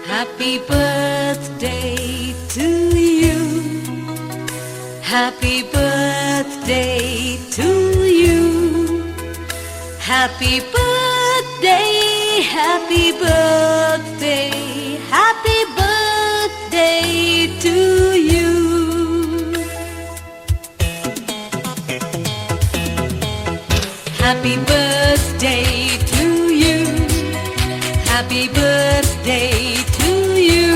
Happy birthday to you. Happy birthday to you. Happy birthday, happy birthday, happy birthday to you. Happy birthday to you. Happy birthday to you.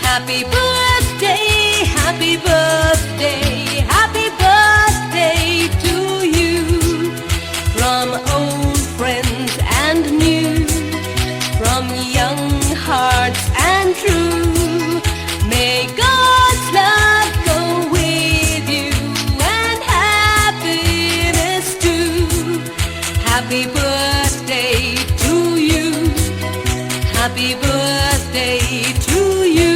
Happy birthday, happy birthday, happy birthday to you. From old friends and new, from young hearts and true, may God's love go with you and happiness too. Happy birthday to you. Happy birthday to you.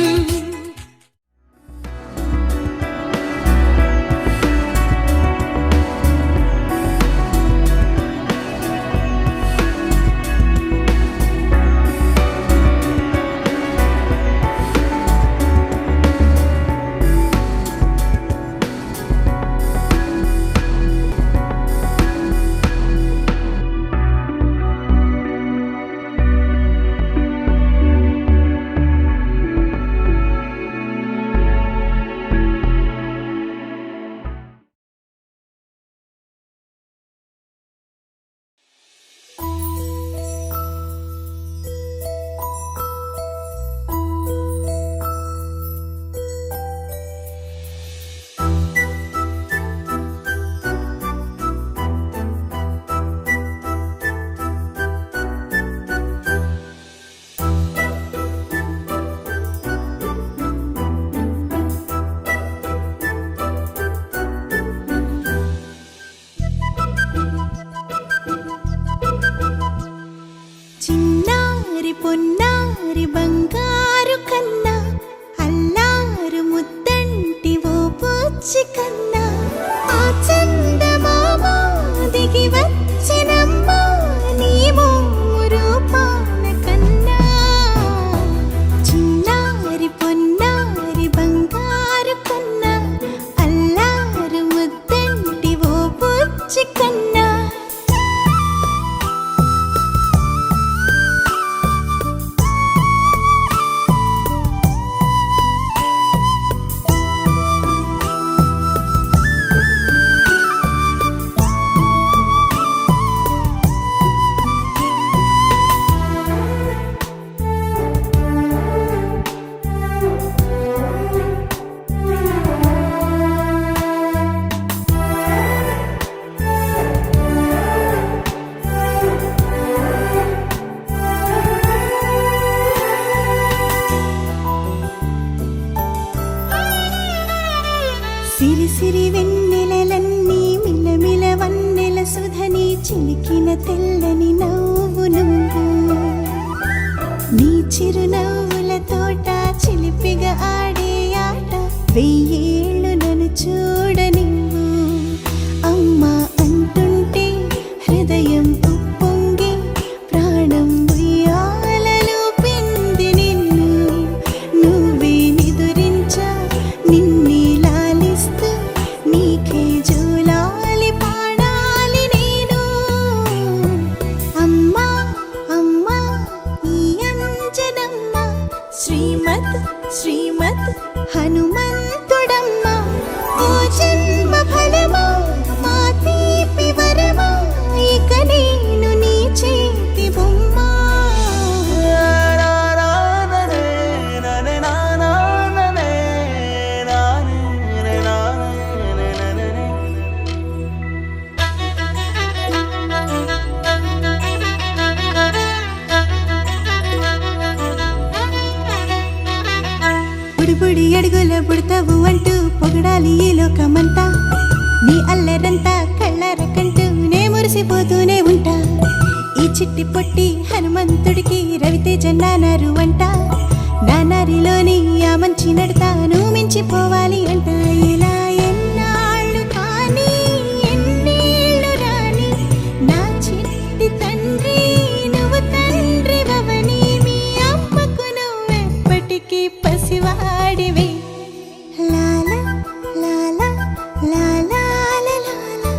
చిన్నారి పొన్నారి బంగారు కన్నా అల్లారు ముద్దంటి ఓ బుచ్చి కన్నా ఆ చందమామ దిగి వచ్చినమ్మా నీ మోరు పాన కన్నా చిన్నారి పొన్నారి బంగారు కన్నా అల్లారు ముద్దంటి ఓ బుచ్చి కన్నా కుడి అడుగుల పుడతావు అంటూ పొగడాలి ఈ లోకమంతా. నీ అల్లరంతా కళ్ళార కంటూ నే మురిసిపోతూనే ఉంటా. ఈ చిట్టి పొట్టి హనుమంతుడికి రవితేజ నానారు అంట. నానారిలోని ఆ మంచి నడతాను మించిపోవాలి అంట. ఇలా ఎన్నాళ్ళు కానీ ఎన్నేళ్ళు రాని నా చిట్టి తండ్రి నువ్వు తండ్రి భవని. మీ అమ్మకు నువ్వెప్పటికీ పసివాడివే. లాలా లాలా లాలా లాలా.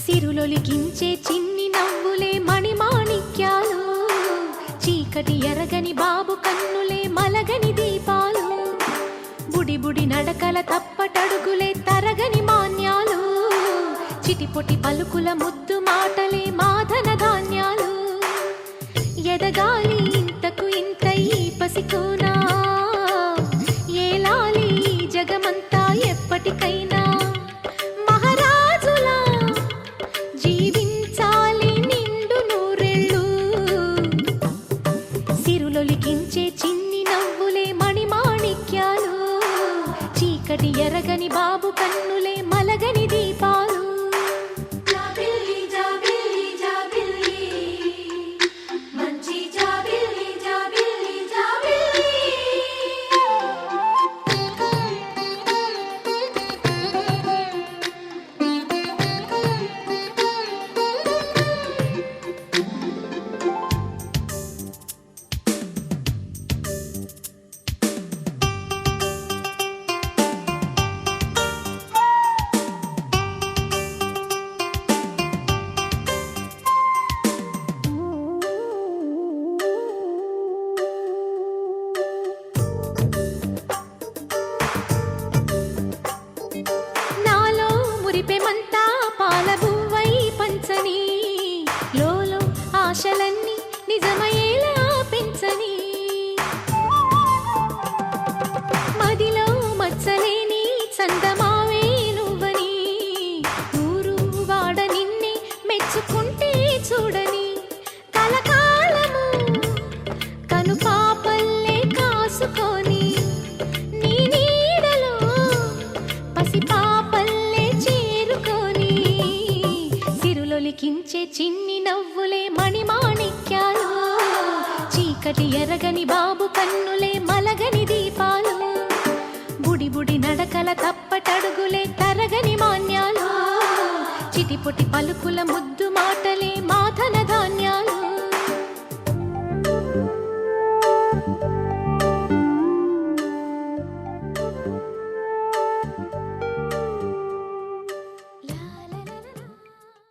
సిరులొలికించే చిన్ని నవ్వులే మణిమాణిక్యాలు. చీకటి ఎరగని బాబు కన్నులే మలగని దీపాలు. బుడి బుడి నడకల తప్పటడుగులే తరగని మాన్యాలు. చిటిపొటి పలుకుల ముద్దు మాటలే మాధన ధాన్యాలు. ఎదగాలి ఇంతకు ఇంత ఈ పసికోనా. ఏలాలి జగమంతా ఎప్పటికైనా. మహారాజులా జీవించాలి నిండు నూరెళ్ళు. సిరులొలికించే చిన్ని నవ్వులే మణిమాణిక్యాలు. చీకటి ఎరగని బాబు కన్నులే మలగని దీపాలు. జాబిల్లి జాబిల్లి జాబిల్లి మంచి జాబిల్లి జాబిల్లి జాబిల్లి. నాలో మురిపెమంతా పాలబువ్వై పంచని. లోలో ఆశలన్నీ నిజమయ్యేలా పెంచని. మదిలో మచ్చలేని చందమావే నువ్వని. ఊరు వాడ నిన్నే మెచ్చుకుంటే చూడని. కలకాలము కను పాపల్లే కాసుకొని. నీ నీడలో పసిపాపల్లే చేరుకొని. సిరులొలికించే చిన్ని నవ్వులే మణిమాణిక్యాలు. చీకటి ఎరగని బాబు కన్నులే మలగని దీపాలు. బుడి బుడి నడకల తప్పటడుగులే తరగని మాన్యాలు. చిటిపొటి పలుకుల ముద్దు మాటలే మాధన ధాన్యాలు.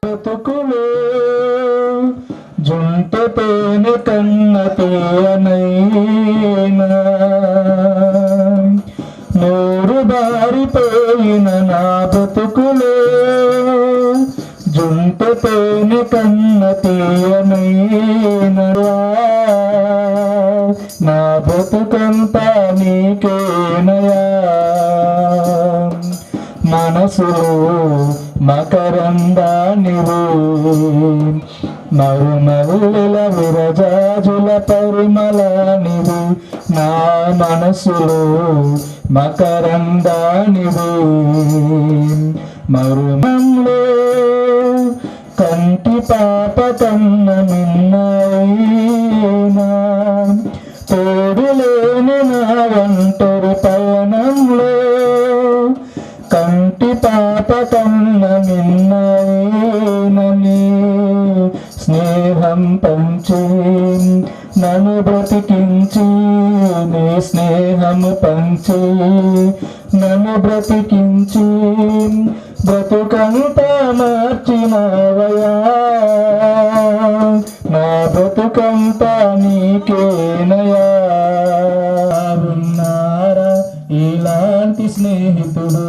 బతుకులో జుంటతోనే కన్న తేనైనా. నోరు బారిపోయిన నా బతుకులో జుంటతోనే కన్న తేనైనా. నా బతుకంతా నీకేనయా. మనసులో మకరందానివు. మరుమల్లుల విరజాజుల పరిమళానివు. నా మనసులో మకరందానివు. మరుమంలో కంటి పాప కన్న మిన్నైనా. తోడులేని నా ఒంటరి పయనంలో నన్ను బ్రతికించి నీ స్నేహము పంచి నన్ను బ్రతికించి బ్రతుకంతా మార్చినవయా నా బ్రతుకంతా నీకేనయా ఉన్నారా ఇలాంటి స్నేహితుడు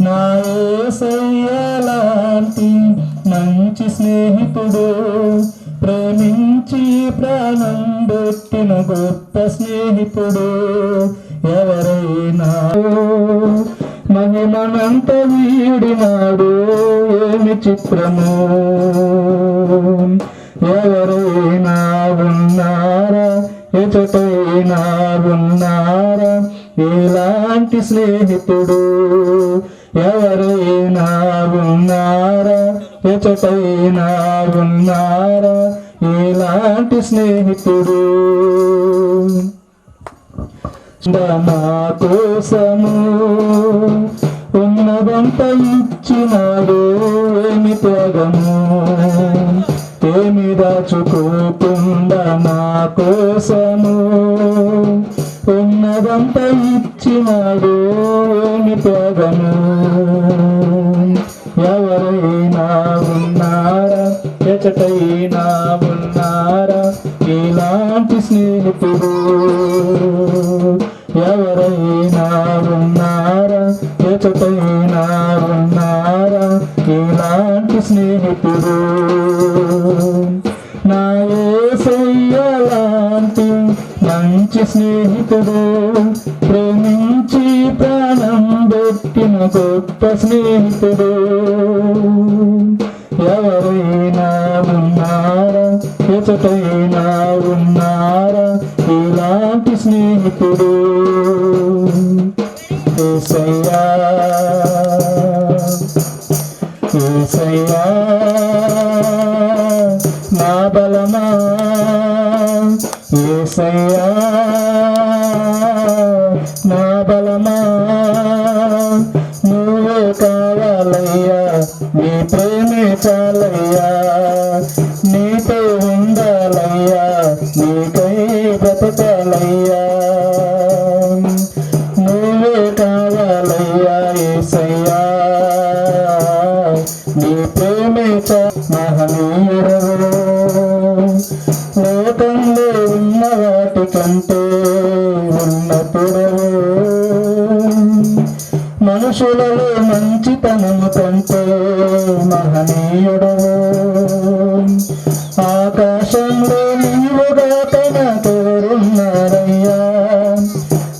నా యేసయ్యలాంటి మంచి స్నేహితుడు ప్రేమించి ప్రాణం పెట్టిన గొప్ప స్నేహితుడు ఎవరైనా మహిమనంత వీడినాడు ఏమి చిత్రము ఎవరైనా ఉన్నారా ఎచటైనా ఉన్నారా ఇలాంటి స్నేహితుడు ఎవరైనా ఉన్నారా ఎచటైనా ఉన్నారా ఇలాంటి స్నేహితుడు నా కోసము ఉన్నదంతా ఇచ్చినాడు ఏమి త్యాగము ఏమి దాచుకోకుండా నా కోసము ఉన్నదంతా ఇచ్చినాడు ఏమి త్యాగము ఎవరైనా ఉన్నారా ఎచటైనా ఉన్నారా ఇలాంటి స్నేహితుడు ఎవరైనా ఉన్నారా ఎచటైనా ఉన్నారా ఇలాంటి స్నేహితుడు నా యేసయ్యలాంటి మంచి స్నేహితుడు ప్రేమించి ప్రాణం పెట్టిన గొప్ప స్నేహితుడు ఎవరైనా ఉన్నారా ఎచటైనా ఉన్నారా ఇలాంటి స్నేహితుడు యేసయ్యా యేసయ్యా నా బలమా యేసయ్యా నా బలమా నువ్వే కావాలయ్యా నీ ప్రేమే చాలయ్యా నీతో ఉండాలయ్యా నీకై బ్రతకాలయ్యా నువ్వే కావాలయ్యా యేసయ్యా నీ ప్రేమే మహనీయుడవు లోకంలో ఉన్న వాటి కంటే ఉన్నతుడవు మనుషులలో మంచితనము కంటే మహనీయుడవు ఆకాశంలో నీవుగాక నాకెవరున్నారయ్యా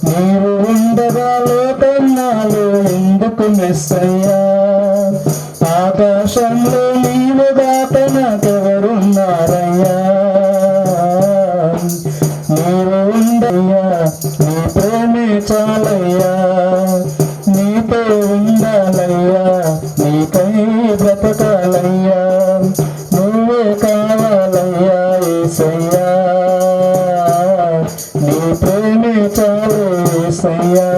నీవు ఉండగా లోకన్నాలో ఎందుకు మెస్సయ్యా ఆకాశంలో నీవుగాక నాకెవరున్నారయ్యా నీవు ఉండయ్యా నీ ప్రేమే చాలయ్యా నీతో ఉండాలయ్యా నీకై బ్రతకాలయ్యా నువ్వే కావాలయ్యా యేసయ్యా నీ ప్రేమే చాలు యేసయ్యా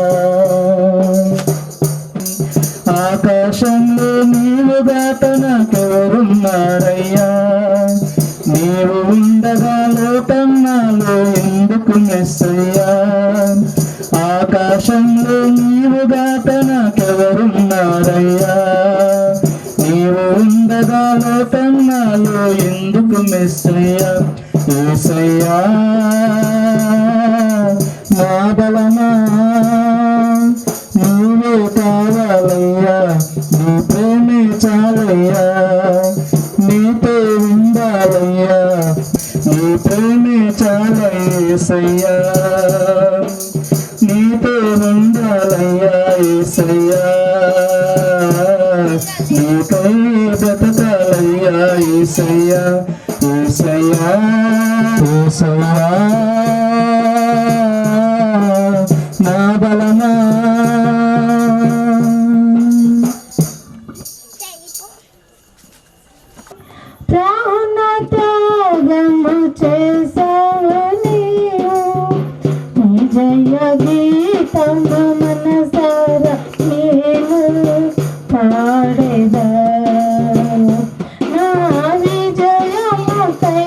ఆకాశంలో నీవుగాక నాకెవరున్నారయ్యా నీవు ఉండగా లోకం నాలో ఎందుకు మెస్సయ్యా ఆకాశంలో నీవుగాక నాకెవరున్నారయ్యా నీవు ఉండగా లోకం నాలో ఎందుకు మెస్సయ్యా యేసయ్యా నా బలమా నువ్వే కావాలయ్యా నీ ప్రేమే చాలయ్యా నీతో ఉండాలయ్యా నీ ప్రేమే చాలయ్యేసయ్యా నీతో ఉండాలయ్యా యేసయ్యా నీకై బ్రతకాలయ్యా యేసయ్యా యేసయ్యా యేసయ్యా నా బలమా ప్రాణత్యాగము చేసావు నీవు జయ గీతము మనసారా నేను పాడేదా నా విజయముకై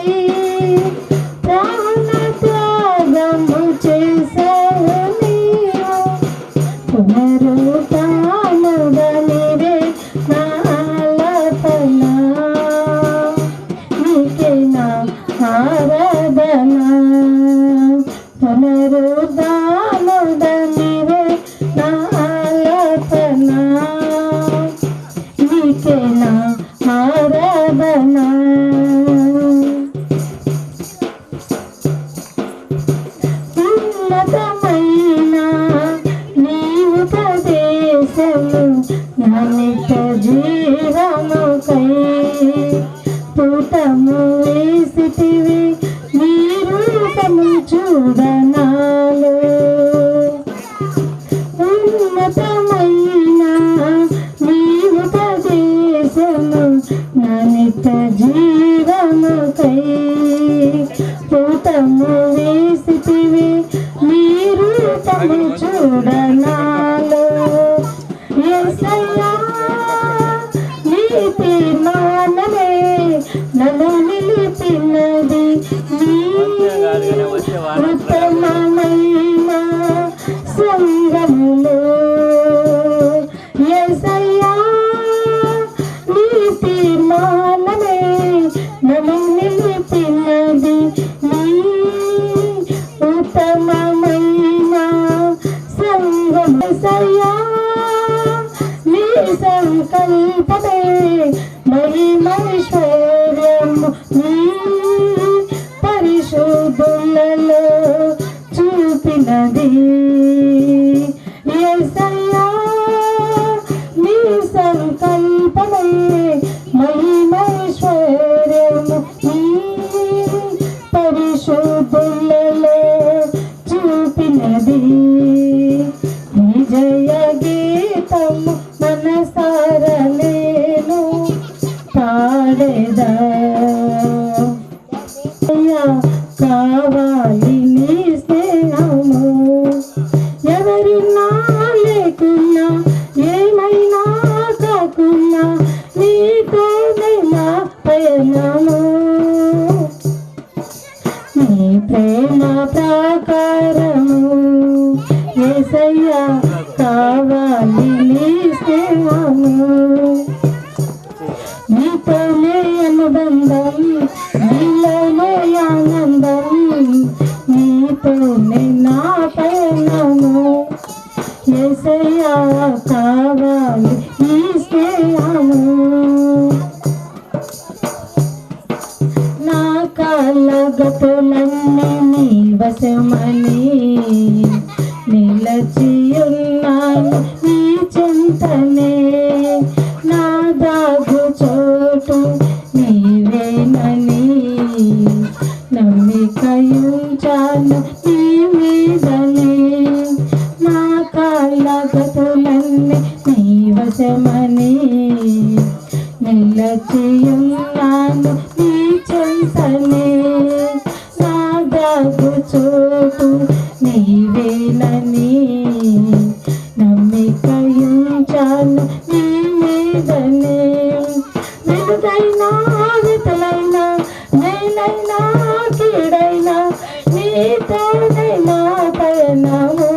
ఆనందము చూడనాలో ఉన్నతమైన నీ ఉపదేశము నా నిత్య జీవముకై పూతము వేసితివి నీ రూపము చూడనాలో యేసయ్యా నీ తీర్మానమే నన్ను నిలిపినది నీ ఉత్తమమైన సంగములో యేసయ్యా నీ తీర్మానమే నన్ను నిలిపినది నీ ఉత్తమమైన సంగము యేసయ్యా నీ సంకల్పమే మహిమైశ్వర్యము నీ పరిశుద్ధులలో చూపినది యేసయ్యా నీ సంకల్పమే మహిమైశ్వర్యము నీ పరిశుద్ధులలో చూపినది నీ జయ గీతము మనసార నేను పాడేదా కావాలి నీ స్నేహము ఎవరున్నా లేకున్నా ఏమైనా కాకున్నా నీతోనే నా పయనము నీ ప్రేమ ప్రాకారము యేసయ్యా కావాలి నీ స్నేహము నీతోనే అనుబంధం నీలోనే ఆనందం నీతోనే నా పయనము యేసయ్యా కావాలి నీ స్నేహము నా కాళ్ళగతులన్నీ నీ వశమని నిలచియున్నాను నీ చింతనే నా దాగు చోటు నీవేనని నమ్మికయుంచాను నీ మీదనే నా కాళ్ళగతులన్నీ నీ వశమని నిలచియున్నాను నీ చింతనే నా దాగు చోటు నీవేనని నమ్మికయుంచాను నీ మీదనే వెలుగైనా వితలైనా మేలైనా కీడైనా నీతోనే నా పయనము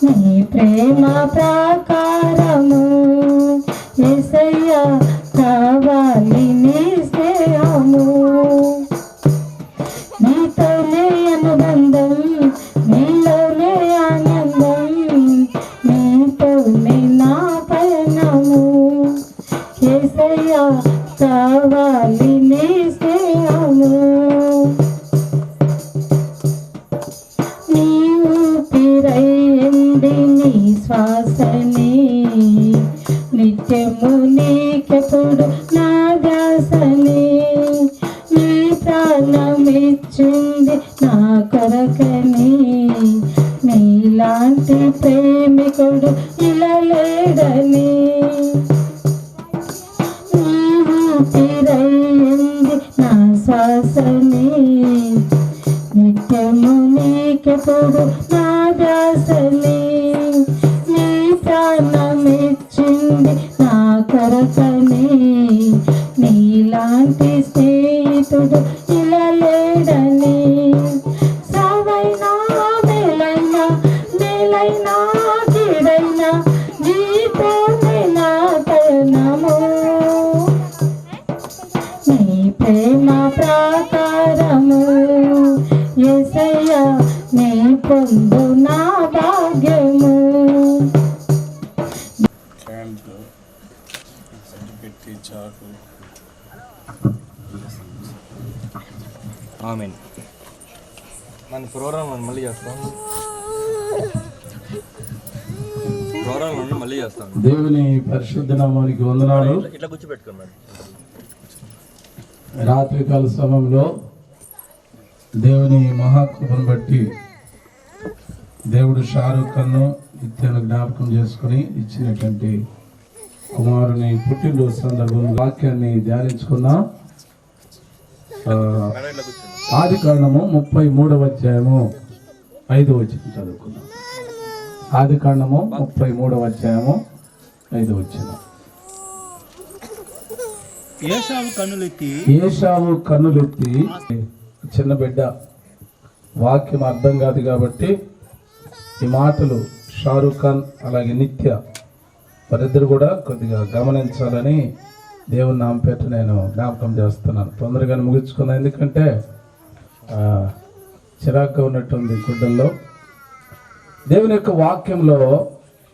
నీ ప్రేమ ప్రాకారము యేసయ్యా కావాలి నీ స్నేహము నీతోనే అనుబంధం నీలోనే ఆనందం నీతోనే నా పయనము యేసయ్యా కావాలి నీ స్నేహము నీ ఊపిరైంది నీ శ్వాసని నిత్యము నీకెప్పుడు నా దాసని నీ ప్రాణమిచ్చింది నా కొరకని నీలాంటి ప్రేమికుడు ఇలా లేడని నీ ఊపిరైంది నా శ్వాసని నిత్యము నీకెప్పుడు నా దాసని నీ ప్రాణమిచ్చింది నా కొరకని నీలాంటి స్నేహితుడు ఇలా లేడని సావైనా మేలైనా మేలైనా కీడైనా నీతోనే నా పయనము నీ ప్రేమ ప్రాకారము యేసయ్యా నీ పొందు నా భాగ్యము ఆమేన్. మన ప్రోగ్రామ్ మళ్ళీ చేస్తాం. దేవుని పరిశుద్ధ నామానికి వందనాలు. ఇట్లా కూర్చోబెట్టుకోండి. రాత్రికాల సమయంలో దేవుని మహాకృపను బట్టి దేవుడు షారూఖ్ ఖాన్ను నిత్యాన్ని జ్ఞాపకం చేసుకుని ఇచ్చినటువంటి కుమారుని పుట్టినరోజు సందర్భంగా వాక్యాన్ని ధ్యానించుకుందాం. ఆదికాండము 33వ అధ్యాయము 5వ వచనం చదువుకుందాం. ఆదికాండము 33వ అధ్యాయము 5వ వచనం. ఏశావు కన్నులెత్తి చిన్న బిడ్డ వాక్యం అర్థం కాదు కాబట్టి ఈ మాటలు షారూఖ్ ఖాన్ అలాగే నిత్య వారిద్దరు కూడా కొద్దిగా గమనించాలని దేవుని నామపేట నేను జ్ఞాపకం చేస్తున్నాను. తొందరగా ముగించుకున్నాను, ఎందుకంటే చిరాగ్గా ఉన్నట్టుంది గుడ్డల్లో. దేవుని యొక్క వాక్యంలో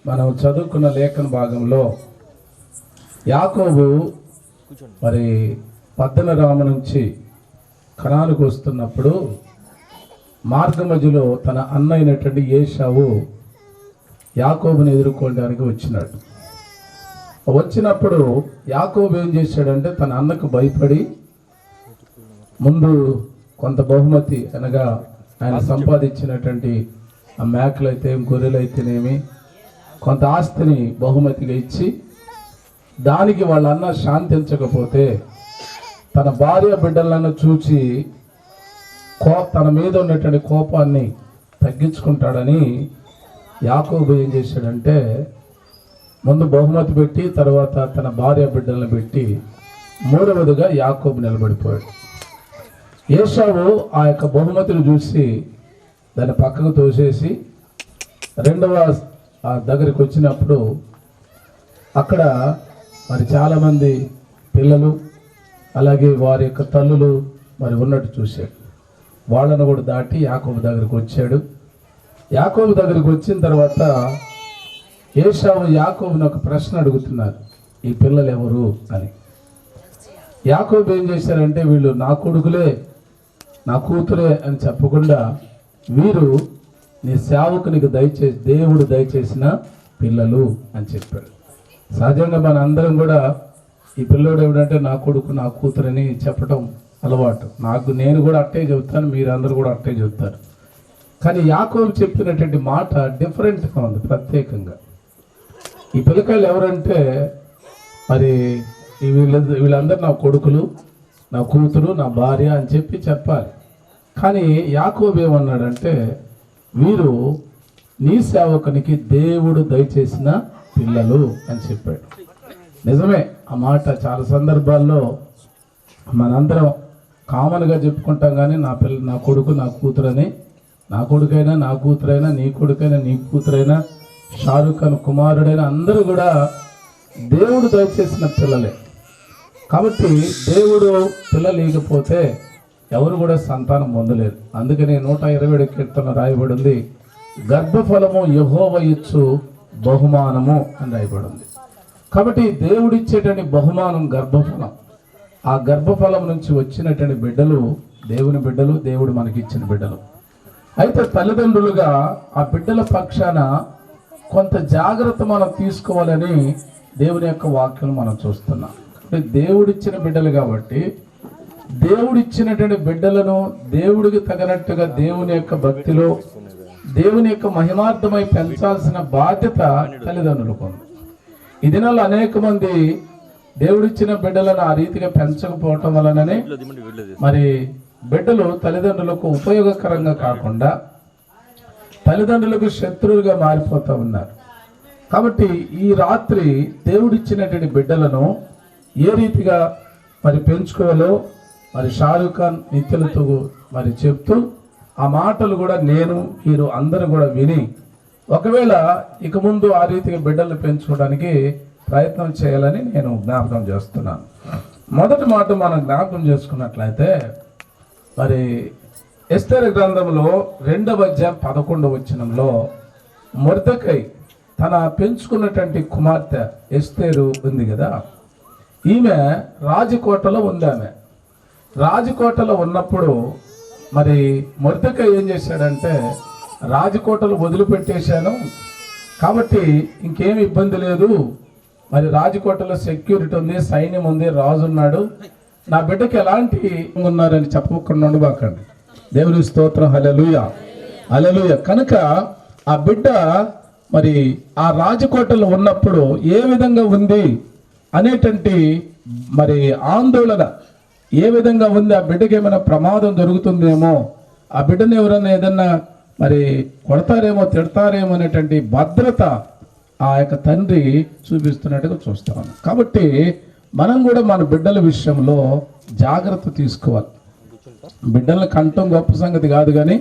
మనం చదువుకున్న లేఖన భాగంలో యాకోబు మరి పద్దనరామ నుంచి కనానుకు వస్తున్నప్పుడు మార్గ మధ్యలో తన అన్న అయినటువంటి ఏశావు యాకోబుని ఎదుర్కోవడానికి వచ్చినాడు. వచ్చినప్పుడు యాకోబు ఏం చేశాడంటే తన అన్నకు భయపడి ముందు కొంత బహుమతి అనగా ఆయన సంపాదించినటువంటి ఆ మేకలైతే గొర్రెలైతేనేమి కొంత ఆస్తిని బహుమతిగా ఇచ్చి, దానికి వాళ్ళ అన్న శాంతించకపోతే తన భార్య బిడ్డలను చూచి తన మీద ఉన్నటువంటి కోపాన్ని తగ్గించుకుంటాడని యాకోబు ఏం చేశాడంటే ముందు బహుమతి పెట్టి తర్వాత తన భార్య బిడ్డలను పెట్టి మూడవదిగా యాకోబు నిలబడిపోయాడు. ఏశావు ఆ యొక్క బహుమతిని చూసి దాన్ని పక్కకు తోసేసి రెండవ దగ్గరికి వచ్చినప్పుడు అక్కడ మరి చాలామంది పిల్లలు అలాగే వారి యొక్క తల్లులు మరి ఉన్నట్టు చూశాడు. వాళ్ళను కూడా దాటి యాకోబు దగ్గరికి వచ్చాడు. యాకోబు దగ్గరికి వచ్చిన తర్వాత ఏశావు యాకోబుని ఒక ప్రశ్న అడుగుతున్నారు, ఈ పిల్లలు ఎవరు అని. యాకోబు ఏం చేశారంటే వీళ్ళు నా కొడుకులే నా కూతురే అని చెప్పకుండా వీరు నీ సేవకునికి దయచేసి దేవుడు దయచేసిన పిల్లలు అని చెప్పాడు. సహజంగా మన అందరం కూడా ఈ పిల్లోడు ఏమిటంటే నా కొడుకు నా కూతురని చెప్పడం అలవాటు. నేను కూడా అట్టే చెబుతాను, మీరు అందరూ కూడా అట్టే చెబుతారు. కానీ యాకోబు చెప్పినటువంటి మాట డిఫరెంట్గా ఉంది, ప్రత్యేకంగా. ఈ పిల్లకాయలు ఎవరంటే మరి వీళ్ళందరూ నా కొడుకులు నా కూతురు నా భార్య అని చెప్పాలి. కానీ యాకోబు ఏమన్నాడంటే వీరు నీ సేవకునికి దేవుడు దయచేసిన పిల్లలు అని చెప్పాడు. నిజమే, ఆ మాట చాలా సందర్భాల్లో మనందరం కామన్గా చెప్పుకుంటాం. కానీ నా కొడుకు నా కూతురని, నా కొడుకైనా నా కూతురైనా నీ కొడుకైనా నీ కూతురైనా షారూఖ్ ఖాన్ కుమారుడైనా అందరూ కూడా దేవుడు దయచేసిన పిల్లలే. కాబట్టి దేవుడు పిల్లలు లేకపోతే ఎవరు కూడా సంతానం పొందలేరు. అందుకని 127 కీర్తన రాయబడింది, గర్భఫలము యెహోవా ఇచ్చు బహుమానము అని రాయబడింది. కాబట్టి దేవుడిచ్చేటువంటి బహుమానం గర్భఫలం. ఆ గర్భఫలం నుంచి వచ్చినటువంటి బిడ్డలు దేవుని బిడ్డలు, దేవుడు మనకిచ్చిన బిడ్డలు. అయితే తల్లిదండ్రులుగా ఆ బిడ్డల పక్షాన కొంత జాగ్రత్త మనం తీసుకోవాలని దేవుని యొక్క వాక్యం మనం చూస్తున్నాం. దేవుడిచ్చిన బిడ్డలు కాబట్టి దేవుడిచ్చినటువంటి బిడ్డలను దేవుడికి తగినట్టుగా దేవుని యొక్క భక్తిలో దేవుని యొక్క మహిమార్థమై పెంచాల్సిన బాధ్యత తల్లిదండ్రులకు ఉంది. ఈ దినాల్లో అనేక మంది దేవుడిచ్చిన బిడ్డలను ఆ రీతిగా పెంచకపోవటం వలననే మరి బిడ్డలు తల్లిదండ్రులకు ఉపయోగకరంగా కాకుండా తల్లిదండ్రులకు శత్రువులుగా మారిపోతూ ఉన్నారు. కాబట్టి ఈ రాత్రి దేవుడిచ్చినటువంటి బిడ్డలను ఏ రీతిగా మరి పెంచుకోవాలో మరి షారూఖ్ ఖాన్ నిత్యులతో మరి చెప్తూ ఆ మాటలు కూడా మీరు అందరూ కూడా విని ఒకవేళ ఇక ముందు ఆ రీతిగా బిడ్డలు పెంచుకోవడానికి ప్రయత్నం చేయాలని నేను జ్ఞాపకం చేస్తున్నాను. మొదటి మాట మనం జ్ఞాపకం చేసుకున్నట్లయితే మరి ఎస్తేరు గ్రంథంలో 2వ అధ్యాయం 11వ వచనంలో మొర్దెకై తన పెంచుకున్నటువంటి కుమార్తె ఎస్తేరు ఉంది కదా, ఈమె రాజకోటలో ఉంది. ఆమె రాజకోటలో ఉన్నప్పుడు మరి మొర్దెకై ఏం చేశాడంటే రాజకోటలు వదిలిపెట్టేశాను కాబట్టి ఇంకేమి ఇబ్బంది లేదు, మరి రాజకోటలో సెక్యూరిటీ ఉంది, సైన్యం ఉంది, రాజు ఉన్నాడు, నా బిడ్డకి ఎలాంటి ఉన్నారని చెప్పకుండా ఉండబాకండి. దేవుని స్తోత్రం. హల్లెలూయా, హల్లెలూయా. కనుక ఆ బిడ్డ మరి ఆ రాజకోటలో ఉన్నప్పుడు ఏ విధంగా ఉంది అనేటువంటి మరి ఆందోళన ఏ విధంగా ఉంది, ఆ బిడ్డకి ఏమైనా ప్రమాదం జరుగుతుందేమో, ఆ బిడ్డను ఎవరైనా ఏదన్నా మరి కొడతారేమో తిడతారేమో అనేటువంటి భద్రత ఆ యొక్క తండ్రి చూపిస్తున్నట్టుగా చూస్తాం. కాబట్టి మనం కూడా మన బిడ్డల విషయంలో జాగ్రత్త తీసుకోవాలి. బిడ్డలను కంటం గొప్ప సంగతి కాదు, కానీ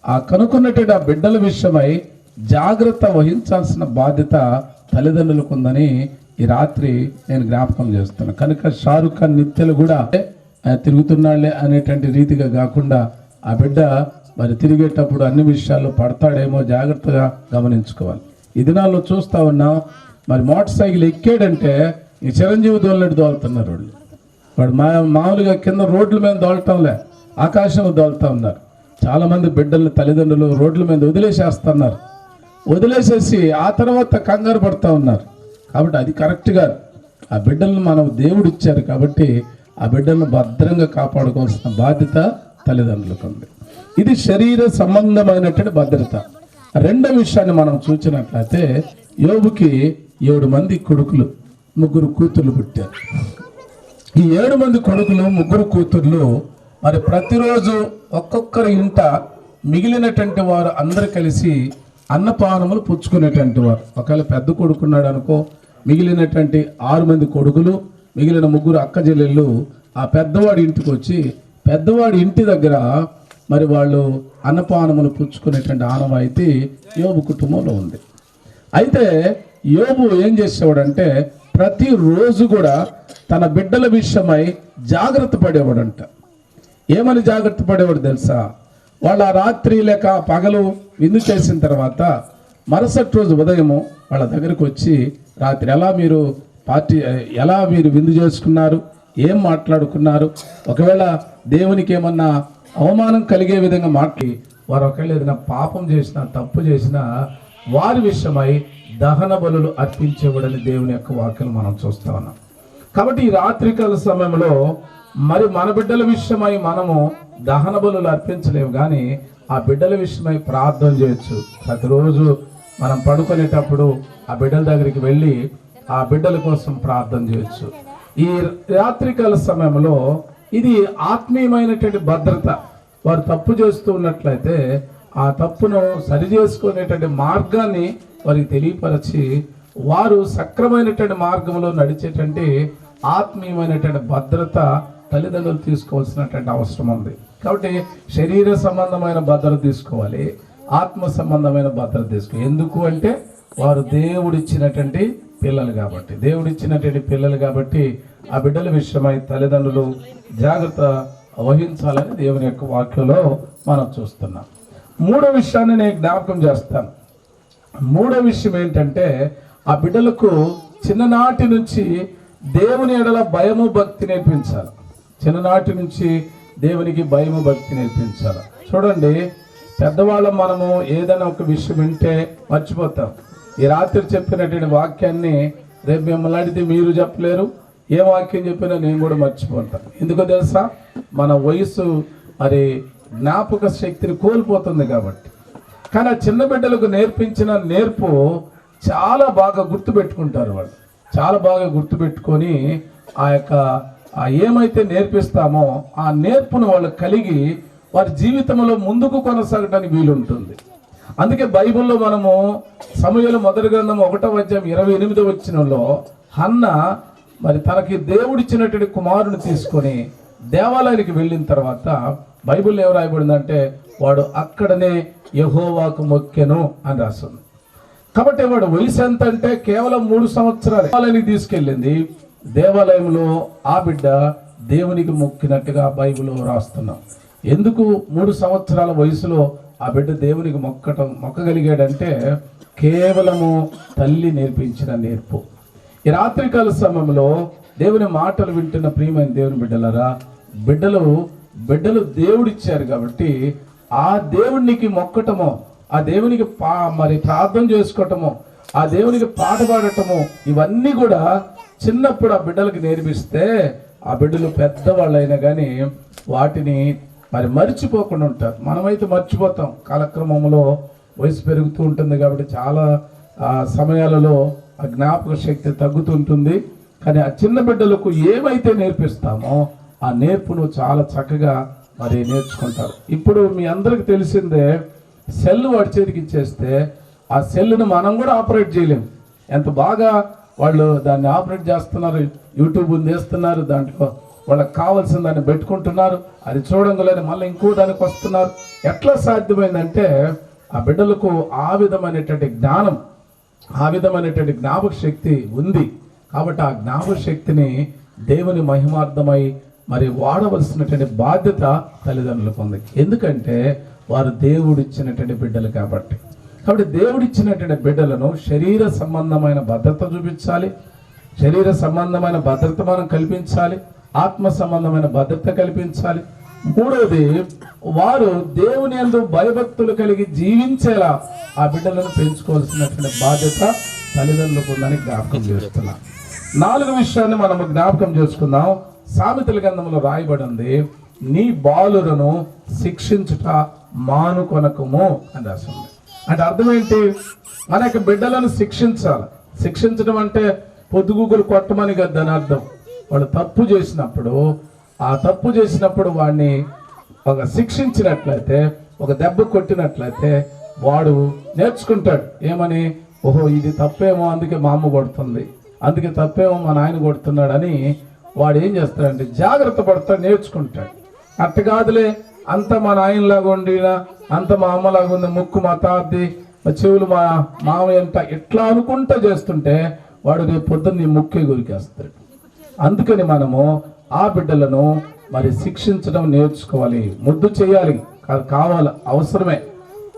ఆ కనుక్కున్నటువంటి ఆ బిడ్డల విషయమై జాగ్రత్త వహించాల్సిన బాధ్యత తల్లిదండ్రులకు ఉందని ఈ రాత్రి నేను జ్ఞాపకం చేస్తున్నాను. కనుక షారుఖ్ ఖాన్ నిత్యలు కూడా తిరుగుతున్నాళ్లే అనేటువంటి రీతిగా కాకుండా ఆ బిడ్డ మరి తిరిగేటప్పుడు అన్ని విషయాల్లో పడతాడేమో జాగ్రత్తగా గమనించుకోవాలి. ఈ దినాల్లో చూస్తా ఉన్నాం, మరి మోటార్ సైకిల్ ఎక్కాడంటే ఈ చిరంజీవి దోలినట్టు దోలుతున్నారు వాళ్ళు. వాడు మామూలుగా కింద రోడ్ల మీద దోలటంలే, ఆకాశంలో దోలుతూ ఉన్నారు. చాలామంది బిడ్డలు తల్లిదండ్రులు రోడ్ల మీద వదిలేసేస్తున్నారు. వదిలేసేసి ఆ తర్వాత కంగారు పడుతూ ఉన్నారు. కాబట్టి అది కరెక్ట్గా ఆ బిడ్డలను మనం దేవుడు ఇచ్చారు కాబట్టి ఆ బిడ్డలను భద్రంగా కాపాడుకోవాల్సిన బాధ్యత తల్లిదండ్రులకు ఉంది. ఇది శరీర సంబంధమైనటువంటి భద్రత. రెండో విషయాన్ని మనం చూసినట్లయితే యోబుకి 7 మంది కొడుకులు 3 కూతుర్లు పుట్టారు. ఈ 7 మంది కొడుకులు 3 కూతుర్లు మరి ప్రతిరోజు ఒక్కొక్కరి ఇంట మిగిలినటువంటి వారు అందరు కలిసి అన్నపానములు పుచ్చుకునేటువంటి వారు. ఒకవేళ పెద్ద కొడుకున్నాడు అనుకో, మిగిలినటువంటి 6 మంది కొడుకులు, మిగిలిన 3 అక్క చెల్లెళ్ళు ఆ పెద్దవాడి ఇంటికి వచ్చి పెద్దవాడి ఇంటి దగ్గర మరి వాళ్ళు అన్నపానములు పుచ్చుకునేటువంటి ఆనవాయితీ యోబు కుటుంబంలో ఉంది. అయితే యోబు ఏం చేసేవాడంటే ప్రతిరోజు కూడా తన బిడ్డల విషయమై జాగ్రత్త పడేవాడంట. ఏమని జాగ్రత్త పడేవాడు తెలుసా? వాళ్ళ రాత్రి లేక పగలు విందు చేసిన తర్వాత మరుసటి రోజు ఉదయము వాళ్ళ దగ్గరకు వచ్చి రాత్రి ఎలా మీరు విందు చేసుకున్నారు, ఏం మాట్లాడుకున్నారు, ఒకవేళ దేవునికి ఏమన్నా అవమానం కలిగే విధంగా మాట్లాడి వారు ఒకవేళ ఏదైనా పాపం చేసినా తప్పు చేసినా వారి విషయమై దహన బలులు అర్పించేవాడని దేవుని యొక్క వాక్యం మనం చూస్తా ఉన్నాం. కాబట్టి ఈ రాత్రికాల సమయంలో మరి మన బిడ్డల విషయమై మనము దహన బలులు అర్పించలేము, కానీ ఆ బిడ్డల విషయమై ప్రార్థన చేయొచ్చు. ప్రతిరోజు మనం పడుకునేటప్పుడు ఆ బిడ్డల దగ్గరికి వెళ్ళి ఆ బిడ్డల కోసం ప్రార్థన చేయొచ్చు. ఈ రాత్రికాల సమయంలో ఇది ఆత్మీయమైనటువంటి భద్రత. వారు తప్పు చేస్తూ ఉన్నట్లయితే ఆ తప్పును సరి చేసుకునేటువంటి మార్గాన్ని వారికి తెలియపరిచి వారు సక్రమైనటువంటి మార్గంలో నడిచేటువంటి ఆత్మీయమైనటువంటి భద్రత తల్లిదండ్రులు తీసుకోవాల్సినటువంటి అవసరం ఉంది. కాబట్టి శరీర సంబంధమైన భద్రత తీసుకోవాలి, ఆత్మ సంబంధమైన భద్రత తీసుకోవాలి. ఎందుకు అంటే వారు దేవుడిచ్చినటువంటి పిల్లలు కాబట్టి ఆ బిడ్డల విషయమై తల్లిదండ్రులు జాగ్రత్త వహించాలని దేవుని యొక్క వాక్యంలో మనం చూస్తున్నాం. 3వ విషయాన్ని నేను జ్ఞాపకం చేస్తాను. 3వ విషయం ఏంటంటే ఆ బిడ్డలకు చిన్ననాటి నుంచి దేవుని ఎడల భయము భక్తి నేర్పించాలి. చిన్ననాటి నుంచి దేవునికి భయము భక్తి నేర్పించాలి. చూడండి, పెద్దవాళ్ళం మనము ఏదైనా ఒక విషయం వింటే మర్చిపోతాం. ఈ రాత్రి చెప్పినటువంటి వాక్యాన్ని రేపు మిమ్మల్ని అడిగితే మీరు చెప్పలేరు, ఏ వాక్యం చెప్పినా నేను కూడా మర్చిపోతాను. ఎందుకో తెలుసా? మన వయసు మరి జ్ఞాపక శక్తిని కోల్పోతుంది కాబట్టి. కానీ ఆ చిన్న బిడ్డలకు నేర్పించిన నేర్పు చాలా బాగా గుర్తుపెట్టుకుంటారు. వాళ్ళు చాలా బాగా గుర్తుపెట్టుకొని ఏమైతే నేర్పిస్తామో ఆ నేర్పును వాళ్ళు కలిగి వారి జీవితంలో ముందుకు కొనసాగడానికి వీలుంటుంది. అందుకే బైబిల్లో మనము సమూయేలు మొదటి గ్రంథం 1వ అధ్యాయం 28వ వచనంలో హన్న మరి తనకి దేవుడిచ్చినటువంటి కుమారుని తీసుకొని దేవాలయానికి వెళ్ళిన తర్వాత బైబిల్లో ఏం రాయబడిందంటే వాడు అక్కడనే యెహోవాకు మొక్కెను అని రాస్తుంది. కాబట్టి వాడు వయసు ఎంత అంటే కేవలం 3 సంవత్సరాలు దేవాలయానికి తీసుకెళ్ళింది. దేవాలయంలో ఆ బిడ్డ దేవునికి మొక్కినట్టుగా బైబిల్లో రాస్తున్నాం. ఎందుకు 3 సంవత్సరాల వయసులో ఆ బిడ్డ దేవునికి మొక్కగలిగాడంటే కేవలము తల్లి నేర్పించిన నేర్పు. ఈ రాత్రికాల సమయంలో దేవుని మాటలు వింటున్న ప్రియమైన దేవుని బిడ్డలారా, బిడ్డలు దేవుడిచ్చారు కాబట్టి ఆ దేవునికి మొక్కటము, ఆ దేవునికి మరి ప్రార్థన చేసుకోవటము, ఆ దేవునికి పాట పాడటము, ఇవన్నీ కూడా చిన్నప్పుడు ఆ బిడ్డలకు నేర్పిస్తే ఆ బిడ్డలు పెద్దవాళ్ళైనా కానీ వాటిని మరి మర్చిపోకుండా ఉంటారు. మనమైతే మర్చిపోతాం, కాలక్రమంలో వయసు పెరుగుతూ ఉంటుంది కాబట్టి చాలా సమయాలలో ఆ జ్ఞాపక శక్తి తగ్గుతుంటుంది. కానీ ఆ చిన్న బిడ్డలకు ఏమైతే నేర్పిస్తామో ఆ నేర్పును చాలా చక్కగా మరి నేర్చుకుంటారు. ఇప్పుడు మీ అందరికి తెలిసిందే, సెల్ వాడి చేతికి ఇచ్చేస్తే ఆ సెల్ను మనం కూడా ఆపరేట్ చేయలేము. ఎంత బాగా వాళ్ళు దాన్ని ఆపరేట్ చేస్తున్నారు, యూట్యూబ్ చేస్తున్నారు, దాంట్లో వాళ్ళకి కావాల్సిన దాన్ని పెట్టుకుంటున్నారు, అది చూడంగానే మళ్ళీ ఇంకో దానికి వస్తున్నారు. ఎట్లా సాధ్యమైందంటే ఆ బిడ్డలకు ఆ విధమైనటువంటి జ్ఞానం, ఆ విధమైనటువంటి జ్ఞాపక శక్తి ఉంది. కాబట్టి ఆ జ్ఞాపక శక్తిని దేవుని మహిమార్థమై మరి వాడవలసినటువంటి బాధ్యత తల్లిదండ్రులకు ఉంది. ఎందుకంటే వారు దేవుడిచ్చినటువంటి బిడ్డలు కాబట్టి. దేవుడిచ్చినటువంటి బిడ్డలను శరీర సంబంధమైన భద్రత చూపించాలి, శరీర సంబంధమైన భద్రత మనం కల్పించాలి, ఆత్మ సంబంధమైన భద్రత కల్పించాలి. మూడవది, వారు దేవుని యందు భయభక్తులు కలిగి జీవించేలా ఆ బిడ్డలను పెంచుకోవాల్సినటువంటి బాధ్యత తల్లిదండ్రులకు ఉందని జ్ఞాపకం చేస్తున్నాం. 4 విషయాన్ని మనము జ్ఞాపకం చేసుకుందాం. సామెతల గ్రంథంలో రాయబడింది, నీ బాలులను శిక్షించుట మానుకొనకము అని రాసింది. అంటే అర్థం ఏంటి? మన యొక్క బిడ్డలను శిక్షించాలి. శిక్షించడం అంటే పొద్దుగూకులు కొట్టమని కదా దాని అర్థం. వాడు తప్పు చేసినప్పుడు, ఆ తప్పు చేసినప్పుడు వాడిని ఒక శిక్షించినట్లయితే, ఒక దెబ్బ కొట్టినట్లయితే వాడు నేర్చుకుంటాడు. ఏమని? ఓహో, ఇది తప్పేమో, అందుకే మా అమ్మ కొడుతుంది, అందుకే తప్పేమో మా నాయన కొడుతున్నాడు అని వాడు ఏం చేస్తాడంటే జాగ్రత్త పడతాడు, నేర్చుకుంటాడు. అట్ట కాదులే, అంత మా నాయనలాగా ఉండినా, అంత మా అమ్మలాగా ఉంది, ముక్కు మా తాతది, మా చెవులు మా మామయ్య అంట, ఇట్లా అనుకుంటా చేస్తుంటే వాడు రేపు పొద్దున్న నీ ముక్కే గురికేస్తాడు. అందుకని మనము ఆ బిడ్డలను మరి శిక్షించడం నేర్చుకోవాలి. ముద్దు చేయాలి, కావాలి, అవసరమే,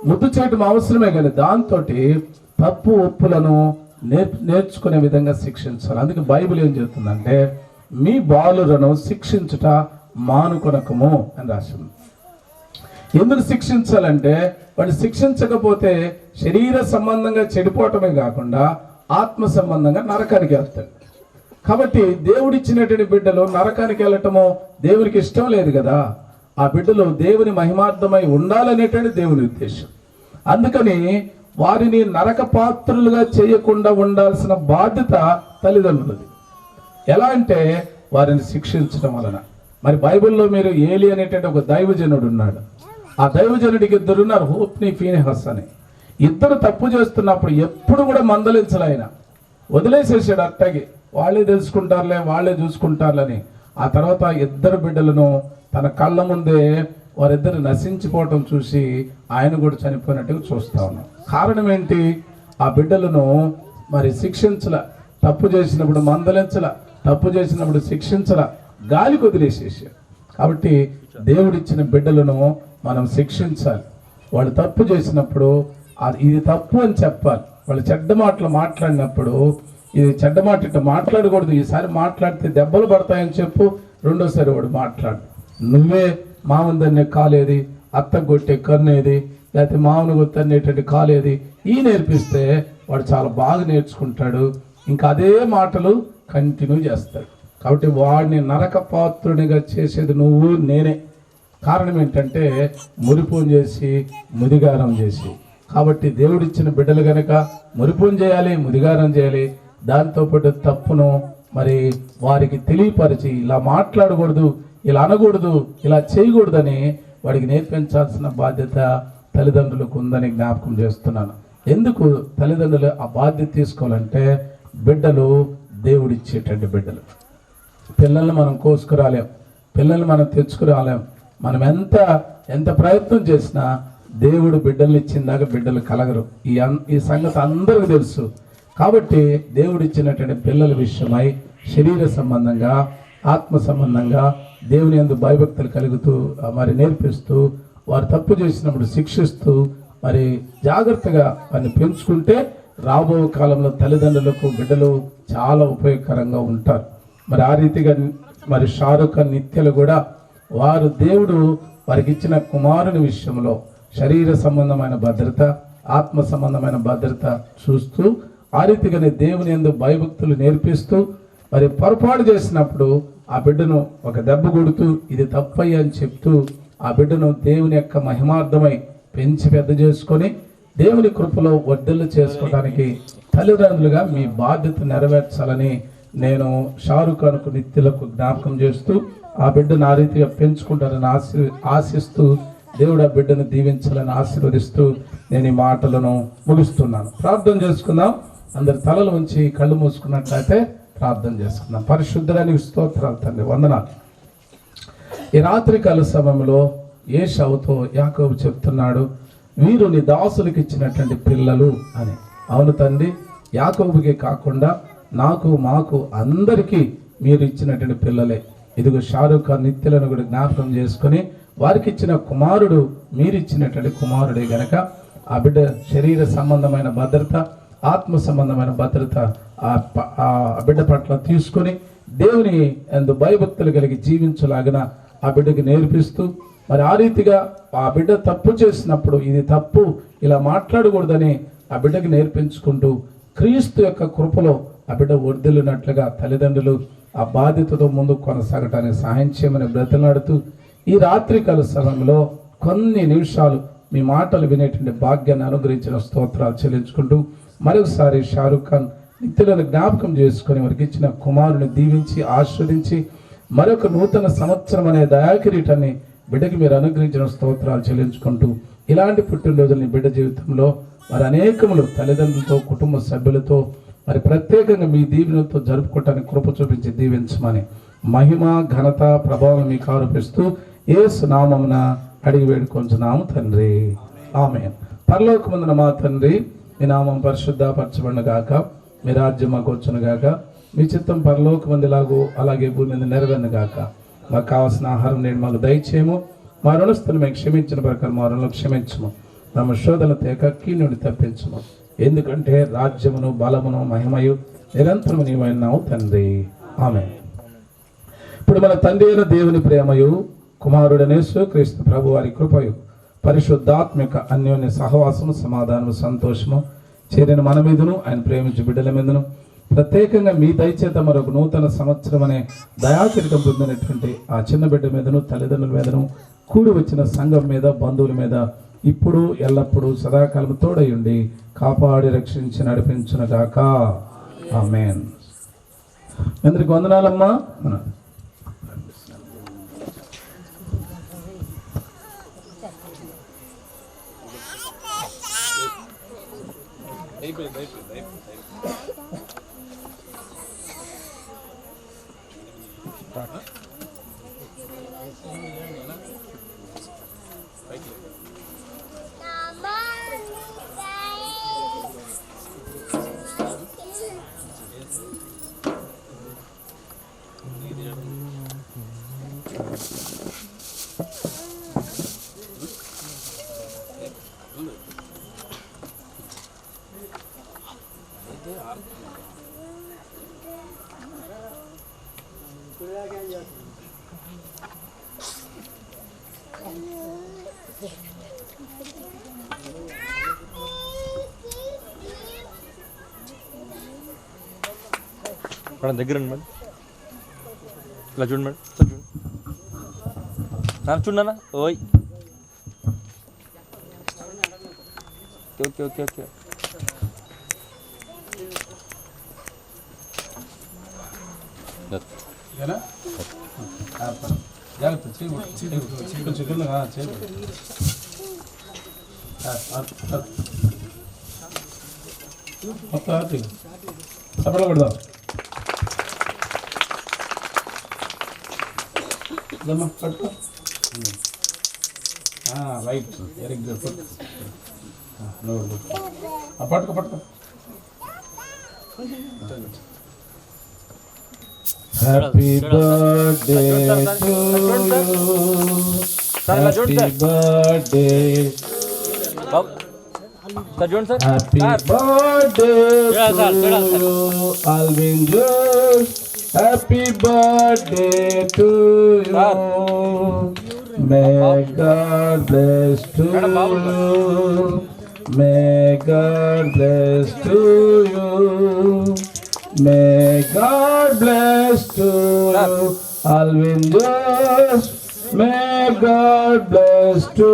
ముద్దు చేయడం అవసరమే. కానీ దాంతో తప్పు ఒప్పులను నేర్చుకునే విధంగా శిక్షించాలి. అందుకే బైబిల్ ఏం చెప్తుందంటే, మీ బాలులను శిక్షించుట మానుకొనకము అని రాసింది. ఎందుకు శిక్షించాలంటే, వాడు శిక్షించకపోతే శరీర సంబంధంగా చెడిపోవటమే కాకుండా ఆత్మ సంబంధంగా నరకానికి వెళ్తాడు. కాబట్టి దేవుడిచ్చినటువంటి బిడ్డలు నరకానికి వెళ్ళటము దేవునికి ఇష్టం లేదు కదా. ఆ బిడ్డలు దేవుని మహిమార్థమై ఉండాలనేటువంటి దేవుని ఉద్దేశం. అందుకని వారిని నరక పాత్రులుగా చేయకుండా ఉండాల్సిన బాధ్యత తల్లిదండ్రులది. ఎలా అంటే వారిని శిక్షించడం వలన. మరి బైబిల్లో మీరు ఏలి అనేటువంటి ఒక దైవజనుడు ఉన్నాడు. ఆ దైవజనుడికి 2 ఉన్నారు, హోప్ని, ఫీనెహాస్ అని. 2 తప్పు చేస్తున్నప్పుడు ఎప్పుడు కూడా మందలించలే, ఆయన వదిలేసేసాడు అట్టగి. వాళ్ళే తెలుసుకుంటారులే, వాళ్ళే చూసుకుంటారులని. ఆ తర్వాత 2 బిడ్డలను తన కళ్ళ ముందే వారిద్దరు నశించిపోవటం చూసి ఆయన కూడా చనిపోయినట్టుగా చూస్తా ఉన్నాం. కారణం ఏంటి? ఆ బిడ్డలను మరి శిక్షించల, తప్పు చేసినప్పుడు మందలించల, తప్పు చేసినప్పుడు శిక్షించల, గాలికి వదిలేసేసారు. కాబట్టి దేవుడిచ్చిన బిడ్డలను మనం శిక్షించాలి. వాళ్ళు తప్పు చేసినప్పుడు ఇది తప్పు అని చెప్పాలి. వాళ్ళు చెడ్డ మాటలు మాట్లాడినప్పుడు ఇది చెడ్డ మాట ఇట్లా మాట్లాడకూడదు, ఈసారి మాట్లాడితే దెబ్బలు పడతాయని చెప్పు, రెండోసారి వాడు మాట్లాడు. నువ్వే మామూలు కాలేది, అత్త కొట్టే కన్నేది, లేకపోతే మామూలు కొత్తనేటువంటి కాలేది, ఈ నేర్పిస్తే వాడు చాలా బాగా నేర్చుకుంటాడు. ఇంకా అదే మాటలు కంటిన్యూ చేస్తాడు. కాబట్టి వాడిని నరక పాత్రునిగా చేసేది నువ్వు, నేనే. కారణం ఏంటంటే మురిపోన్ చేసి, ముదిగారం చేసి. కాబట్టి దేవుడిచ్చిన బిడ్డలు కనుక మురిపోన్ చేయాలి, ముదిగారం చేయాలి. దాంతోపాటు తప్పును మరి వారికి తెలియపరిచి, ఇలా మాట్లాడకూడదు, ఇలా అనకూడదు, ఇలా చేయకూడదని వాడికి నేర్పించాల్సిన బాధ్యత తల్లిదండ్రులకు ఉందని జ్ఞాపకం చేస్తున్నాను. ఎందుకు తల్లిదండ్రులు ఆ బాధ్యత తీసుకోవాలంటే, బిడ్డలు దేవుడిచ్చేటువంటి బిడ్డలు. పిల్లల్ని మనం కోసుకురాలేం, పిల్లల్ని మనం తెచ్చుకురాలేం. మనం ఎంత ప్రయత్నం చేసినా దేవుడు బిడ్డల్ని ఇచ్చిందాక బిడ్డలు కలగరు. ఈ సంగతి అందరికీ తెలుసు. కాబట్టి దేవుడిచ్చినటువంటి పిల్లల విషయమై శరీర సంబంధంగా, ఆత్మ సంబంధంగా దేవుని యందు భయభక్తులు కలుగుతూ మరి నేర్పిస్తూ, వారు తప్పు చేసినప్పుడు శిక్షిస్తూ మరి జాగ్రత్తగా వారిని పెంచుకుంటే రాబో కాలంలో తల్లిదండ్రులకు బిడ్డలు చాలా ఉపయోగకరంగా ఉంటారు. మరి ఆ రీతిగా మరి షారుఖ్ ఖాన్, నిత్యలు కూడా వారు దేవుడు వారికి ఇచ్చిన కుమారుని విషయంలో శరీర సంబంధమైన భద్రత, ఆత్మ సంబంధమైన భద్రత చూస్తూ ఆ రీతిగానే దేవుని యందు భయభక్తులు నేర్పిస్తూ మరి పొరపాటు చేసినప్పుడు ఆ బిడ్డను ఒక దెబ్బ కొడుతూ ఇది తప్పయ్య అని చెప్తూ ఆ బిడ్డను దేవుని యొక్క మహిమార్థమై పెంచి పెద్ద చేసుకొని దేవుని కృపలో వర్ధిల్లు చేసుకోవడానికి తల్లిదండ్రులుగా మీ బాధ్యత నెరవేర్చాలని నేను షారుఖ్ ఖాన్కు నిత్యులకు జ్ఞాపకం చేస్తూ ఆ బిడ్డను ఆ రీతిగా పెంచుకుంటారని ఆశిస్తూ దేవుడు ఆ బిడ్డను దీవించాలని ఆశీర్వదిస్తూ నేను ఈ మాటలను ముగిస్తున్నాను. ప్రార్థన చేసుకుందాం. అందరి తలలు ఉంచి కళ్ళు మూసుకున్నట్లయితే ప్రార్థన చేసుకుందాం. పరిశుద్ధుడానికి స్తోత్రాలు తండ్రి, వందనాలు. ఈ రాత్రికాల సమయంలో ఏశావుతో యాకోబు చెప్తున్నాడు, వీరు నీ దాసులకు ఇచ్చినటువంటి పిల్లలు అని. అవును తండ్రి, యాకోబుకి కాకుండా నాకు మాకు అందరికీ మీరు ఇచ్చినటువంటి పిల్లలే. ఇదిగో షారుఖ్ ఖాన్ నిత్యులను కూడా జ్ఞాపకం చేసుకుని వారికి ఇచ్చిన కుమారుడు మీరు ఇచ్చినటువంటి కుమారుడే గనక ఆ బిడ్డ శరీర సంబంధమైన భద్రత, ఆత్మ సంబంధమైన భద్రత ఆ బిడ్డ పట్ల తీసుకొని దేవుని ఎందు భయభక్తులు కలిగి జీవించలాగిన ఆ బిడ్డకి నేర్పిస్తూ, మరి ఆ రీతిగా ఆ బిడ్డ తప్పు చేసినప్పుడు ఇది తప్పు, ఇలా మాట్లాడకూడదని ఆ బిడ్డకి నేర్పించుకుంటూ క్రీస్తు యొక్క కృపలో ఆ బిడ్డ వర్ధిల్లినట్లుగా తల్లిదండ్రులు ఆ బాధ్యతతో ముందుకు కొనసాగటానికి సహాయం చేయమని బ్రతిలాడుతూ ఈ రాత్రికాల సమయంలో కొన్ని నిమిషాలు మీ మాటలు వినేటువంటి భాగ్యాన్ని అనుగ్రహించిన స్తోత్రాలు చెల్లించుకుంటూ మరొకసారి షారుఖ్ ఖాన్ నిత్యులను జ్ఞాపకం చేసుకొని వారికి ఇచ్చిన కుమారుని దీవించి ఆస్వాదించి మరొక నూతన సంవత్సరం అనే దయాకిరీటాన్ని బిడ్డకి మీరు అనుగ్రహించిన స్తోత్రాలు చెల్లించుకుంటూ ఇలాంటి పుట్టినరోజుల్ని బిడ్డ జీవితంలో మరి అనేకములు తల్లిదండ్రులతో కుటుంబ సభ్యులతో మరి ప్రత్యేకంగా మీ దీవెనలతో జరుపుకోవటానికి కృప చూపించి దీవించమని మహిమ ఘనత ప్రభావం మీకు ఆరోపిస్తూ యేసు నామమున అడిగి వేడుకొంచున్నాము తండ్రి, ఆమేన్. పరలోకమందున మా తండ్రి, మీ నామం పరిశుద్ధపరచబడును గాక, మీ రాజ్యం మాకు వచ్చును గాక, మీ చిత్తం పరలోకమందులాగో అలాగే భూమి మీద నెరవేరును గాక. మాకు కావాల్సిన ఆహారం నేడు మాకు దయచేయము, మా రుణస్తులు మేము క్షమించిన ప్రకారం మా రుణాలు క్షమించము, ನಮ್ಮ శోధనతో కక్కి నుండి తప్పించము, ఎందుకంటే రాజ్యమును బలమును మహిమయు నిరంతరము నీవైనావు తండ్రి, ఆమేన్. ఇప్పుడు మన తండ్రి అయిన దేవుని ప్రేమయు కుమారుడనే యేసుక్రీస్తు ప్రభు వారి కృపయు పరిశుద్ధాత్మిక అన్యోన్య సహవాసము సమాధానము సంతోషము చేరిన మన మీదను ఆయన ప్రేమించు బిడ్డల మీదను ప్రత్యేకంగా మీ దయచేత మరొక నూతన సంవత్సరం అనే దయాకిరీటం పొందినటువంటి ఆ చిన్న బిడ్డ మీదను తల్లిదండ్రుల మీదను కూడి వచ్చిన సంఘం మీద బంధువుల మీద ఇప్పుడు ఎల్లప్పుడూ సదాకాలం తోడయుండి కాపాడి రక్షించి నడిపించునగాక, ఆమేన్. అందరికి వందనాలమ్మా. మేడం దగ్గర మేడం, ఇలా చూడండి మేడం, చూడండి చూడన్నా. ఓయ్ ఓకే ఓకే ఓకే పెడదాం. పట్టుకో, రైట్, వెరీ గుడ్. పట్టుకో పట్టుకో. Happy birthday to you, happy birthday, happy birthday to you Alvin Jose, happy birthday to you, may God bless to you, may God bless to you, may God bless to you, Alvin Josh, May God bless to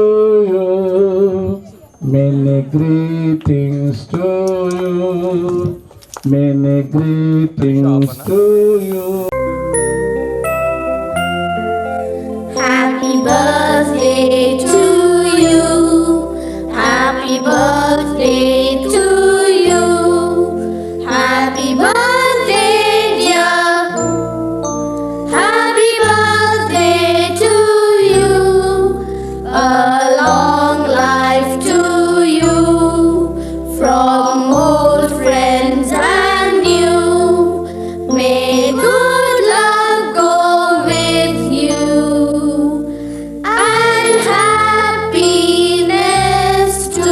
you. Many greetings to you. Many greetings to you. Happy birthday to you. Happy birthday to you. Happy birthday, dear. Happy birthday to you. A long life to you. From old friends and new. May good luck go with you. And happiness too.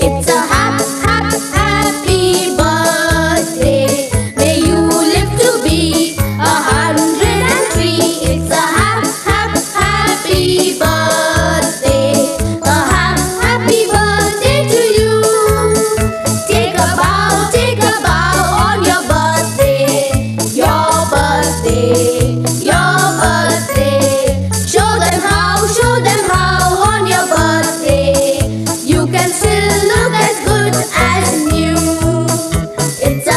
It's a happy birthday. May you live to be 103. It's a happy birthday. A happy birthday to you. Take a bow on your birthday. Your birthday. Your birthday. Show them how on your birthday. You can still look as good as new. It's a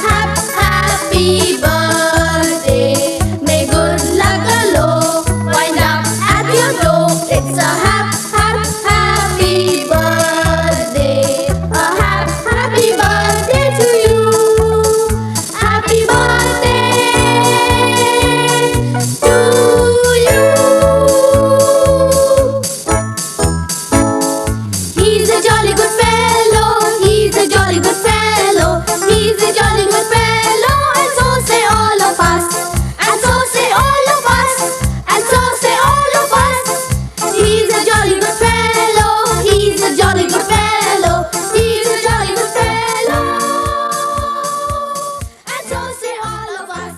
happy birthday. May good luck galore wind up at your door. It's a happy birthday. A happy birthday to you. Happy birthday to you. He's a jolly good fellow. He's a jolly good fellow. He's a jolly good fellow. And so say all of us. And so say all of us. And so say all of us. He's a jolly good fellow. He's a jolly good fellow. He's a jolly good fellow. And so say all of us.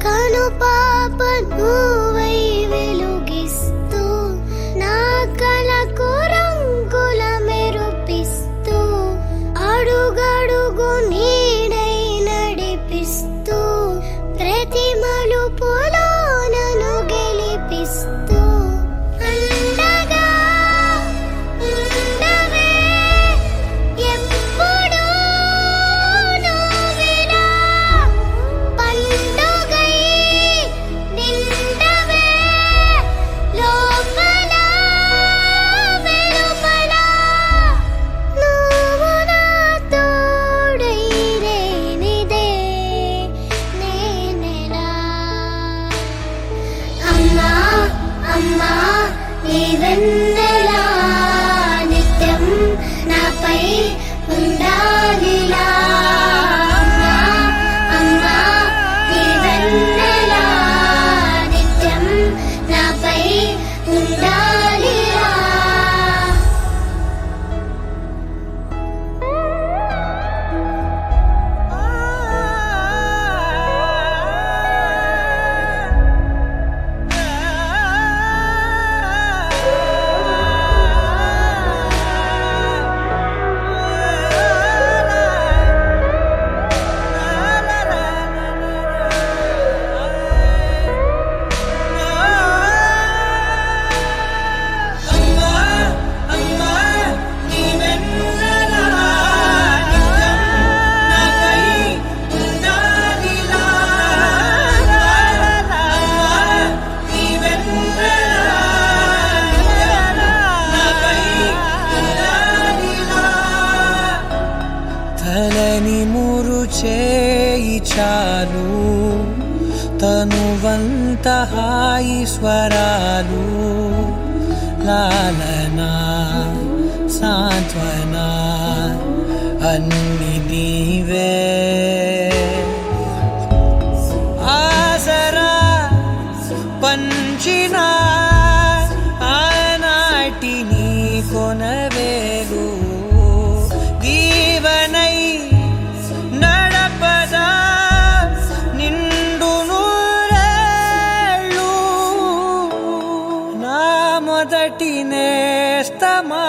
కను పాప నువ్వై వెలుగిస్తూ నా కలకు రంగుల మెరుపిస్తూ అడుగడుగు నీడై నడిపిస్తూ ప్రతి మలుపులో నన్ను గెలిపిస్తూ అండగా ఉండవే ఎప్పుడూ నువ్విలా పండుగై నిండా చాలు తనువంత హాయి స్వరాలు లాలన సాంత్వన అన్ని నీవే ఆసరా పంచిన ఆనాటి నీ కొనవేలు దీవనై నడపదా నిండు నూరేళ్ళు నా మొదటి నేస్తమా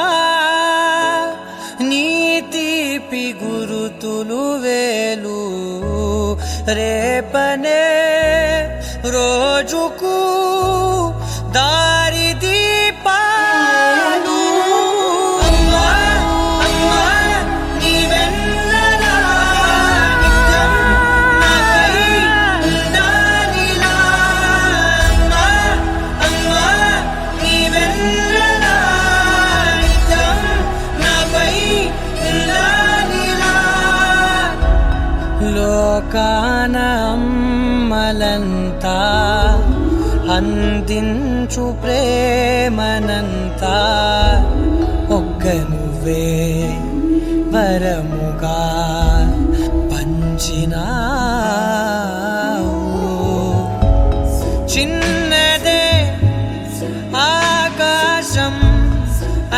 నీ తీపి గురుతులు వేలు రేపనే రోజుకు దారి దీపాలు అమ్మా అమ్మా నీ వెన్నెలా నిత్యం నాపై ఉండాలిలా అమ్మా అమ్మా నీ వెన్నెలా నిత్యం నాపై ఉండాలిలా లోకాన అమ్మలంతా అందించు ప్రేమనంతా ఒక్క నువ్వే వరముగా పంచినావు చిన్నదే ఆకాశం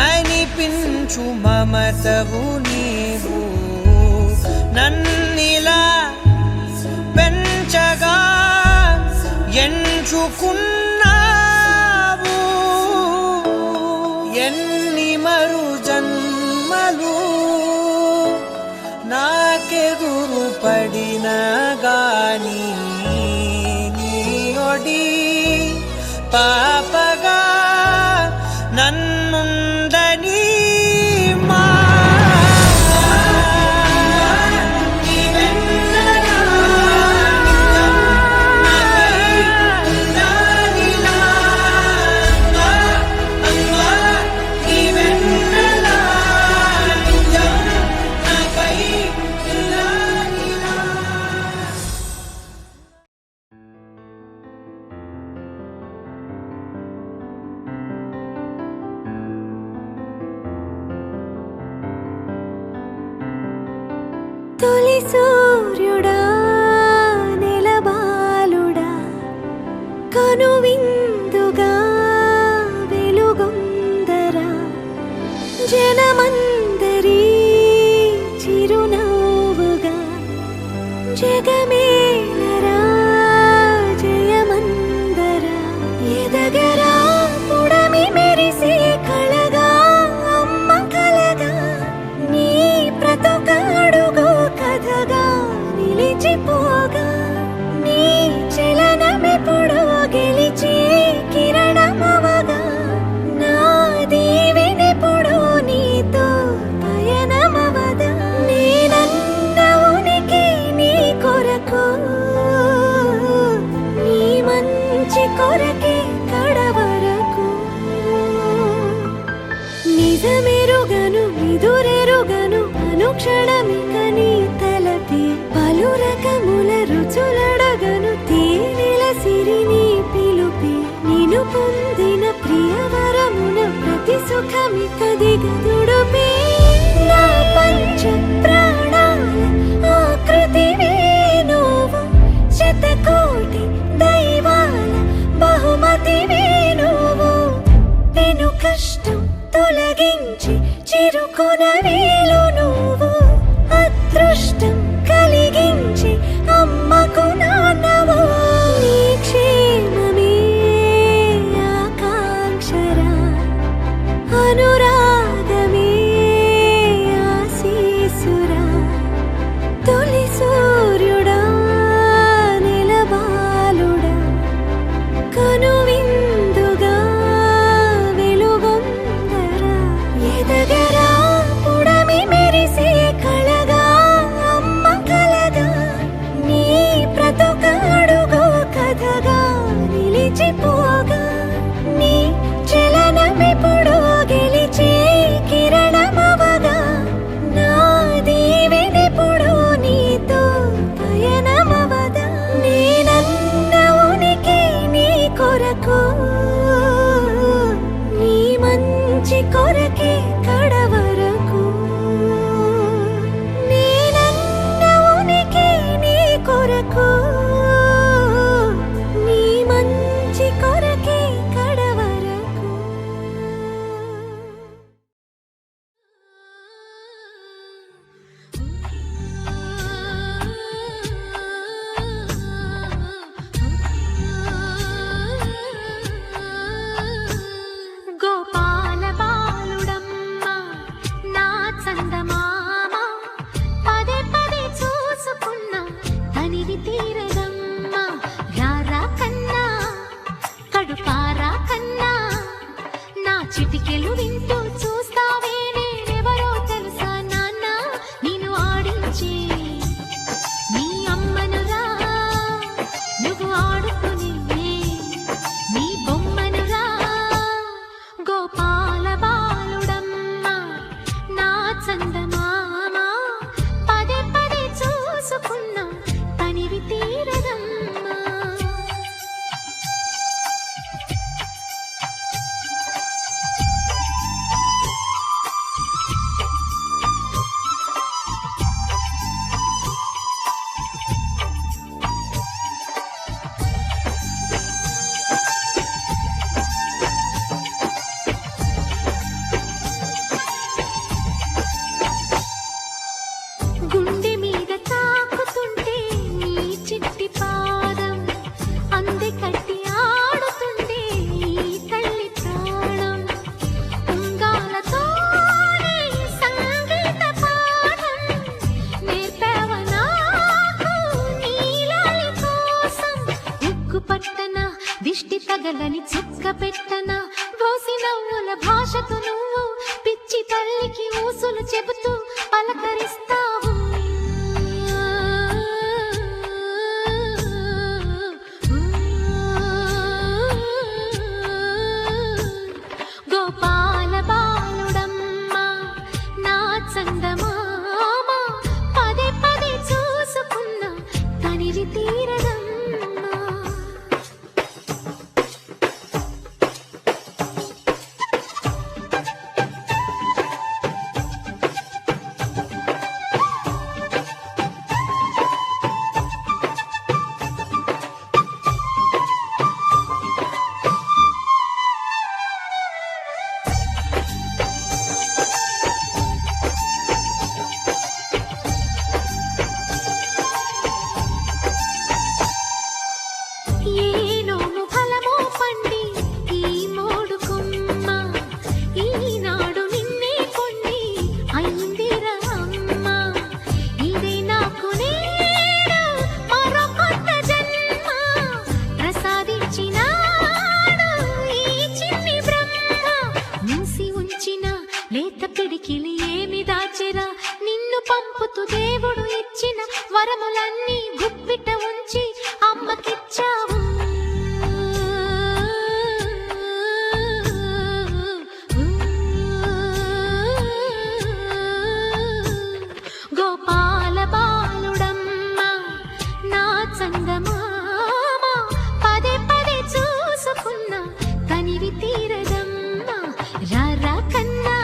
అనిపించు మమతవు నీవు నన్నిలా పెంచగా ఎంచుకున్నావు ఎన్ని మరు జన్మలు నాకెదురు పడిన గాని నీ ఒడి పాపగా నన్నుందని మా తొలి సూర్యుడా నెలబాలుడా కనువిందుగా వెలుగొందరా జనమందరి చిరునవ్వుగా జగమేలరా జయమందరా ఎదగరా పుడమి మెరిసే కళగా అమ్మ కలగా నీ ప్రతొకడుగో కథగా నిలిచిపోగా నీ చలనమెప్పుడో గెలిచే కిరణమవగా నా దీవెనెప్పుడో నీతో పయనమవదా నేనన్న ఉనికి నీ కొరకు నీ మంచి కొరకే కడవరకు నిజమెరుగను ఎదురెరుగను అనుక్షణమిక నీ తలపి పలు రకముల రుచులడగను తేనెల సిరి నీ పిలుపి నిను పొందిన ప్రియవరమున ప్రతి సుఖమిక దిగదుడుపి నా పంచ ప్రాణాల ఆకృతివే నువ్వు శతకోటి దైవాల బహుమతివే నువ్వు పెను కష్టం తొలగించి చిరుకొన వేలు నువ్వు అదృష్టం కలిగించి అమ్మకు నాన్నవు నీ క్షేమమే ఆకాంక్షరా అనురాగమే ఆశీసురా తొలి సూర్యుడా నెలబాలుడా కనువిందుగా వెలుగొందరా ఎదగరా పుడమి మెరిసే తీరదమ్మా రారా కన్నా కడుపారా కన్నా నా చిటికెలు వింటూ చూస్తావే నేనెవరో తెలుసా నాన్న నిన్ను ఆడించి నీ అమ్మనురా నువ్వు ఆడుకుని నీ బొమ్మనురా గోపాల బాలుడమ్మా నా చందమామ పదే పదే చూసుకున్నా తనివి తీరదమ్మా గుండె మీద తాకుతుంటే నీ చిట్టి పాదం అంది కట్టి ఆడుతుండే ఈ తల్లి ప్రాణం ఉంగాలతోనే సంగీత పాఠం నేర్పావ నాకు నీలాలి కోసం ఉక్కు పట్టన దిష్టి తగలని చుక్క పెట్టన బోసి నవ్వుల భాషతో నువ్వు పిచ్చి తల్లికి ఊసులు చెబుతూ పలకరిస్తావు గోపాల బాలుడమ్మా నా చందమామ పదే పదే చూసుకున్నా తనివి తీరదమ్మా ఏనోము ఫలమో పండి ఈ మోడు కొమ్మ ఈనాడు నిన్నే కొన్ని అయిందిరా అమ్మ ఇదే నాకు నేడు మరో కొత్త జన్మ ప్రసాదించినాడు ఈ చిన్ని బ్రహ్మ మూసి ఉంచిన లేత పిడికిలి ఏమి దాచెరా నిన్ను పంపుతూ దేవుడు ఇచ్చిన వరములన్నీ గుప్పిట ఉంచి అమ్మకిచ్చావు గోపాల బాలుడమ్మా నా చందమామ పదే పదే చూసుకున్నా తనివి తీరదమ్మా రారా కన్నా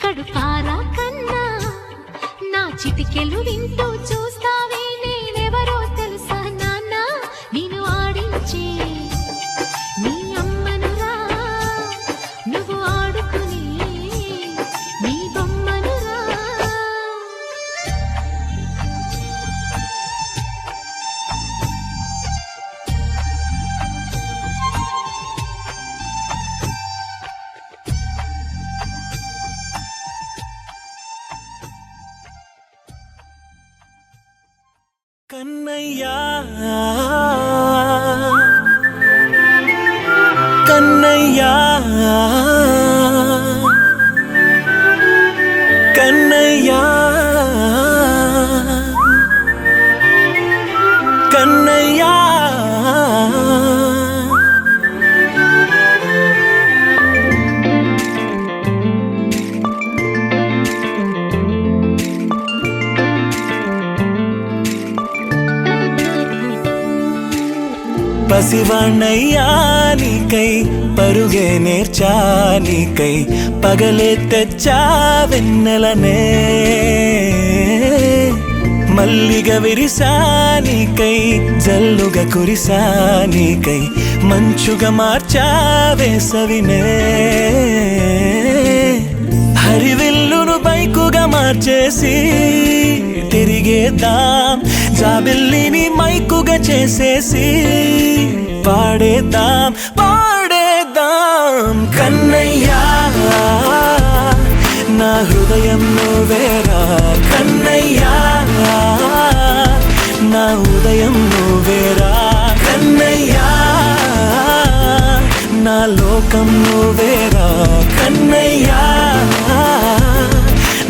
కడుపారా కన్నా నా చిటికెలు వింటూ చూస్తావే నేనెవరో తెలుసా నాన్న నిన్ను ఆడించే నీ అమ్మనురా నువ్వు ఆడుకుని నీ బొమ్మనురా కన్నయ్యా కన్నయ్యా కన్నయ్యా కన్నయ్యా పసివాణ్ణయ్యా నీకై పరుగే నేర్చా నీకై పగలే తెచ్చా వెన్నెలనే మల్లిగ విరిసా నీకై జల్లుగా కురిసా నీకై మంచుగా మార్చా వేసవినే హరివిల్లును బైకుగా మార్చేసి తిరిగేద్దాం జాబిల్లిని మైకుగా చేసేసి పాడేద్దాం పాడేద్దాం కన్నయ్యా నా హృదయం నువ్వేరా కన్నయ్యా నా ఉదయం నువ్వేరా కన్నయ్యా, నా లోకం నువ్వేరా కన్నయ్యా,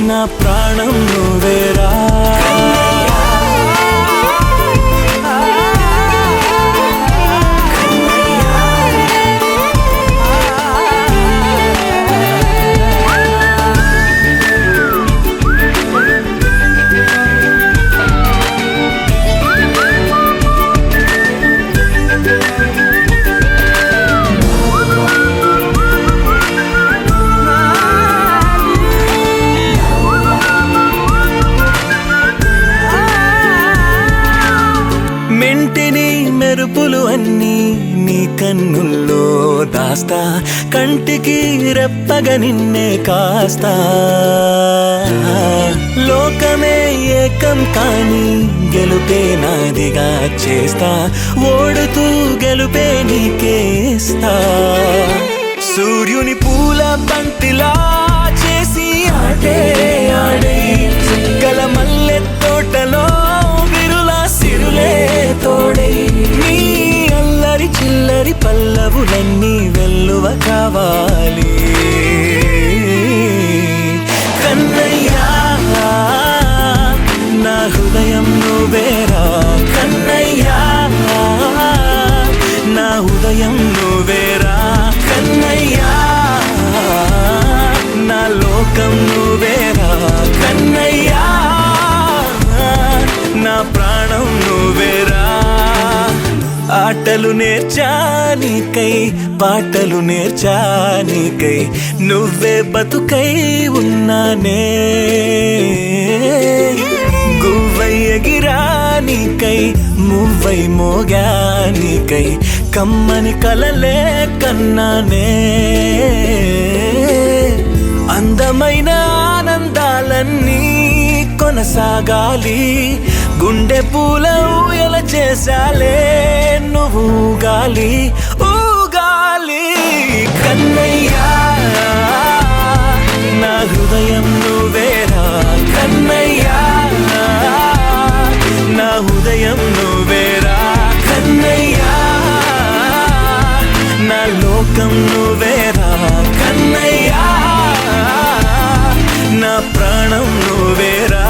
నా ప్రాణం నువ్వేరా. మెంటిని మెరుపులు అన్నీ నీ కన్నుల్లో దాస్తా, కంటికి రెప్పగా నిన్నే కాస్తా. లోకమే ఏకం కాని గెలుపే నాదిగా చేస్తా, ఓడుతూ గెలుపే నీకేస్తా. సూర్యుని పూల బంతిలా చేసి ఆడే ఆడే, చుక్కల మల్లె తోటలో విరులా సిరులే తోడే, నీ అల్లరి చిల్లరి పల్లవులన్నీ వెల్లువ కావాలి కన్నయ్యా, నా హృదయం నువ్వేరా కన్నయ్యా, నా ఉదయం నువ్వేరా కన్నయ్యా, నా లోకం నువ్వేరా కన్నయ్యా, నా ప్రాణం నువ్వేరా. ఆటలు నేర్చానికై పాటలు నేర్చానికై నువ్వే బతుకై ఉన్నానే, గువ్వై ఎగిరానికై మువ్వై మోగానికై కమ్మని కలలే కన్నానే. అందమైన ఆనందాలన్నీ కొనసాగాలి, గుండె పూల ఊయల చేసాలే నువ్వు ఊగాలి ఊగాలి కన్నయ్యా, నా హృదయం నువ్వేరా కన్నయ్యా, నా ఉదయం నువ్వేరా కన్నయ్యా, నా లోకం నువ్వేరా కన్నయ్యా, నా ప్రాణం నువ్వేరా.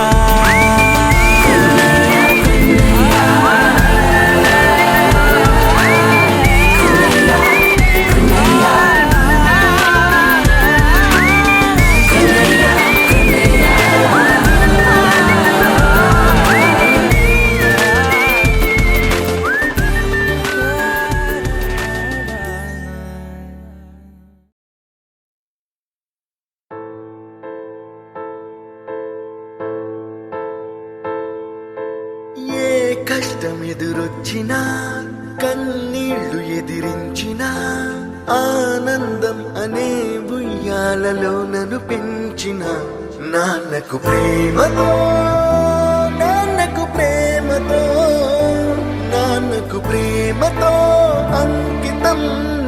కష్టం ఎదురొచ్చినా కన్నీళ్లు ఎదిరించినా ఆనందం అనే ఉయ్యాలలో నన్ను పెంచిన నాన్నకు ప్రేమతో, నాన్నకు ప్రేమతో, నాన్నకు ప్రేమతో అంకితం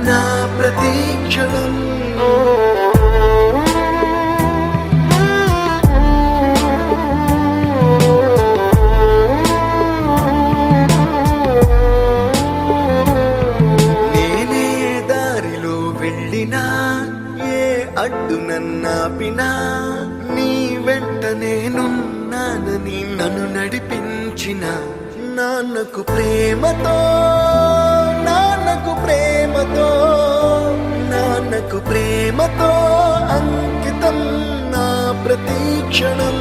నా ప్రతీక్షణం. అడ్డు నన్నాపినా నీ వెంట నేనున్నానని నన్ను నడిపించిన నాన్నకు ప్రేమతో, నాన్నకు ప్రేమతో, నాన్నకు ప్రేమతో అంకితం నా ప్రతీక్షణం.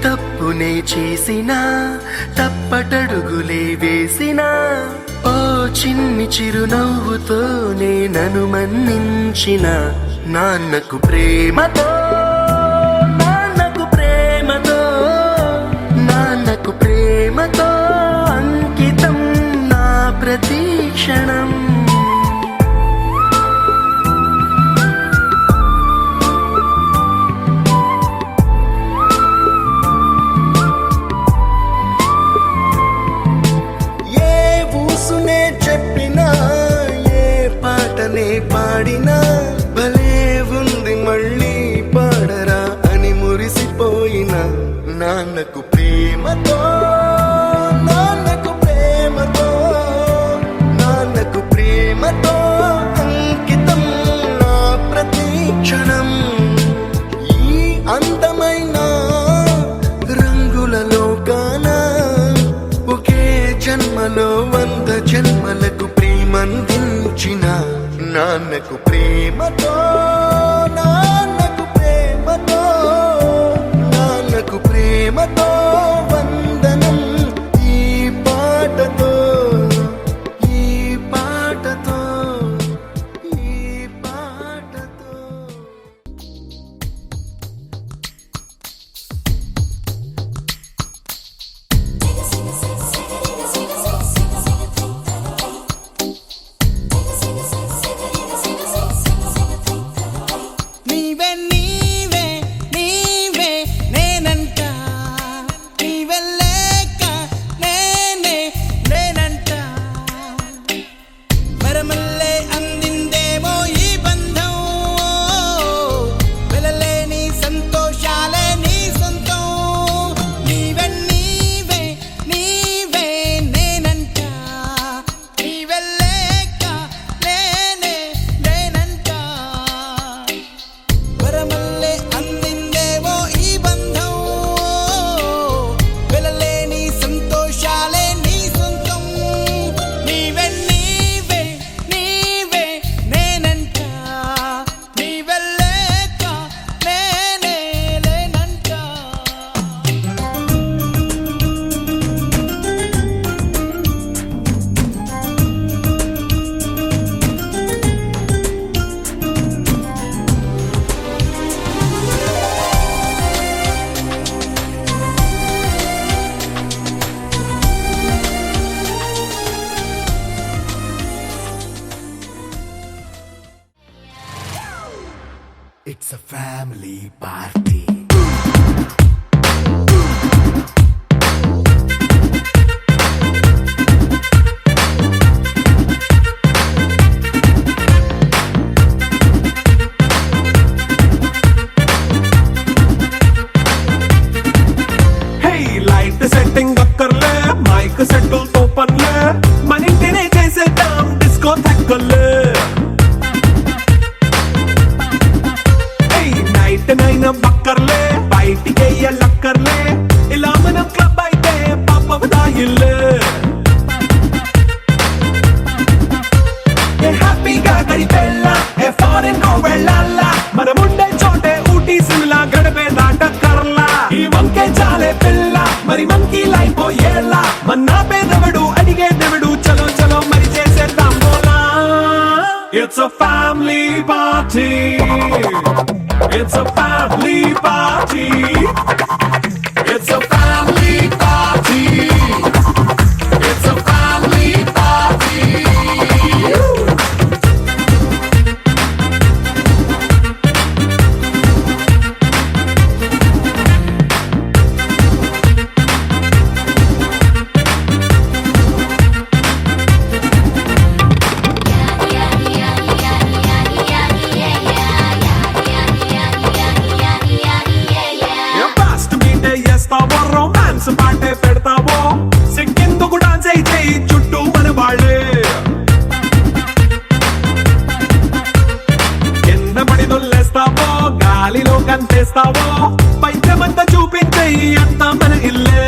తప్పునే చేసినా తప్పటడుగులే వేసినా ఓ చిన్ని చిరునవ్వుతోనే నన్ను మన్నించిన నాన్నకు ప్రేమతో, నాన్నకు ప్రేమతో, నాన్నకు ప్రేమతో అంకితం నా ప్రతీక్షణం. పాడినా భలే ఉంది మళ్ళీ పాడరా అని మురిసిపోయిన నాన్నకు ప్రేమతో నాన్నకు ప్రేమతో నాన్నకు ప్రేమతో అంకితం నా ప్రతి క్షణం. ఈ అందమైన రంగుల లోకాన ఒకే జన్మలో 100 జన్మలకు ప్రేమందించిన నాన్నకు ప్రేమతో నాన్నకు ప్రేమతో నాన్నకు ప్రేమతో వందనం. ఈ పాటతో ఈ పాటతో ఈ పాటతో. నీవే నీవే నీవే నేనంట నీవే లేక నేనే నేనంట మరమల్లే అందిందేమో ఈ బంధం వెలలేని సంతోషాలే నీ సొంతం. నీవే నీవే నీవే నేనంట నీవే లేక నేనే నేనంట వరమల్లే అందిందేవో ఈ బంధం వెలలేని సంతోషాలే నీ సొంతం. నీవే నీవే నీవే నేనంట నీవే లేక నేనే లేనంట. It's a family party. Hey, light setting అక్కర్లే మైక్ సెట్టుల్ తో పనులే మన ఇంటినే చేసేద్దాం డిస్కో థక్కర్లే. నైట్ నైన్ బక్కర్లే బయటికి లక్కర్లే ఇలా మనం క్లబ్ అయితే పాపదాయిల్లే. హ్యాపీగా గడిపెళ్ళ ఏ ఫారెన్ నో వెళ్ళాల మనముండే చోటే ఊటీ సిమ్లా గడిపే దాటక్కర్లా. ఈ వంకే చాలే పిల్ల మరి మంకీ లైఫ్ ఏళ్ళ మన్నా పేదవడు అడిగే దేవుడు చలో చలో మరి చేసేద్దాం బోలా. It's a family party. It's a family party. It's a family party. It's a family party. Fast meet చేస్తావో రొమాన్స్ పాటే పెడతావో సిక్కిందుకు డాన్స్ అయి చేయి చుట్టూ మన వాళ్ళే. కింద పడి దొల్లేస్తావో గాలిలో కంతేస్తావో పైచమంతా చూపించేయి అంతా మన ఇల్లే.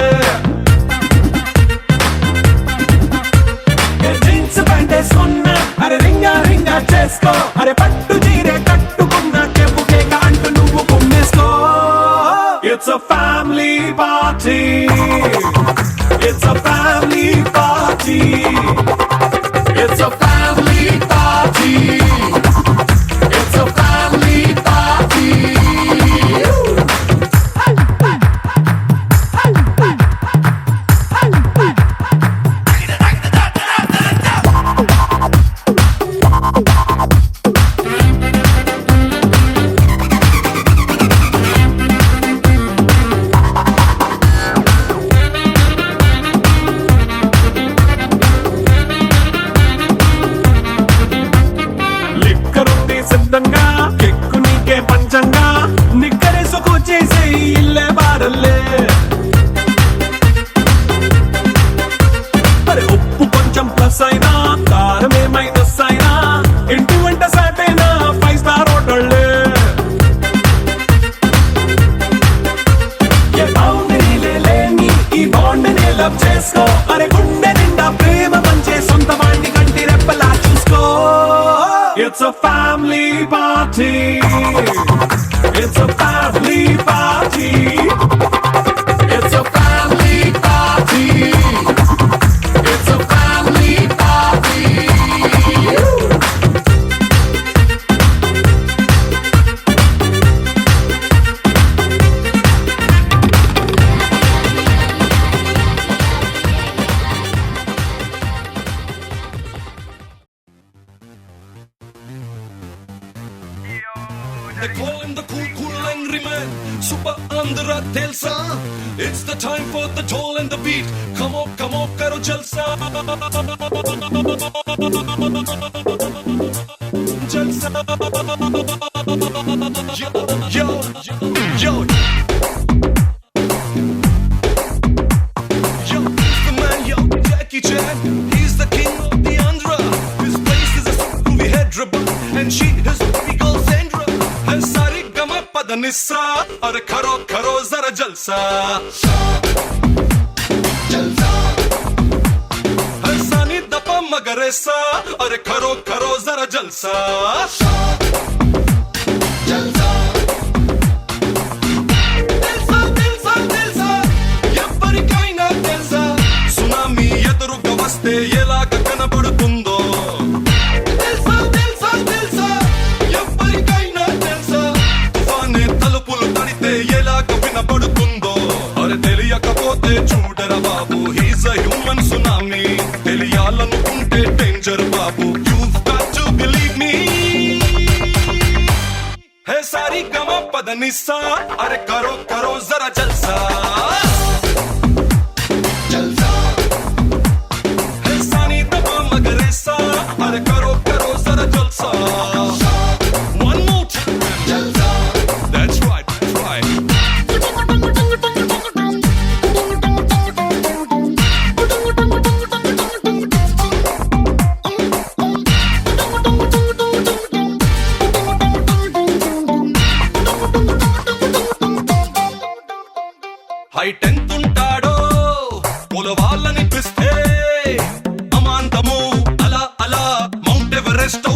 జీన్స్ ప్యాంట్ వేసుకున్నా అరే రింగా రింగా చేసుకో అరే పట్టు చీరే కట్టుకున్నా కేపు కేక అంటూ నువ్వు కుమ్మేసుకో. It's a family party. It's a family party. It's a family party. It's a family party. It's a family party. It's a family party. It's a family party. It's a family party. They call him the cool angry man, Super Andhra Telsa. It's the time for the toll and the beat. Come on, karo jalsa. Jalsa. Yo, yo, yo. Yo, the man, yo, Jackie Chan. He's the king of the Andhra. His place is a groovy Hyderabad, and she is baby girl Sandra. है सारी गमा पदनिसा और करो जरा जलसा जलसा है सानी दपा मगरेसा और करो जरा जलसा जलसा दिलसा ఎవ్వరికైనా తెలుసా సునామీ ఎదురుగా వస్తే ఎలాగ కనబడుతుందో తెలియకపోతే చూడరా బాబు హీస్ అ హ్యూమన్ సునామీ తెలియాలనుకుంటే డేంజర్ బాబు you've got to believe me है सारी गमा पदनिसा अरे करो जरा जलसा जलसा है सानी दबा मगरेसा अरे करो जरा जलसा one more time जलसा that's right హైట్ ఎంతుంటాడో కొలవాలనిపిస్తే అమాంతము అలా మౌంట్ ఎవరెస్ట్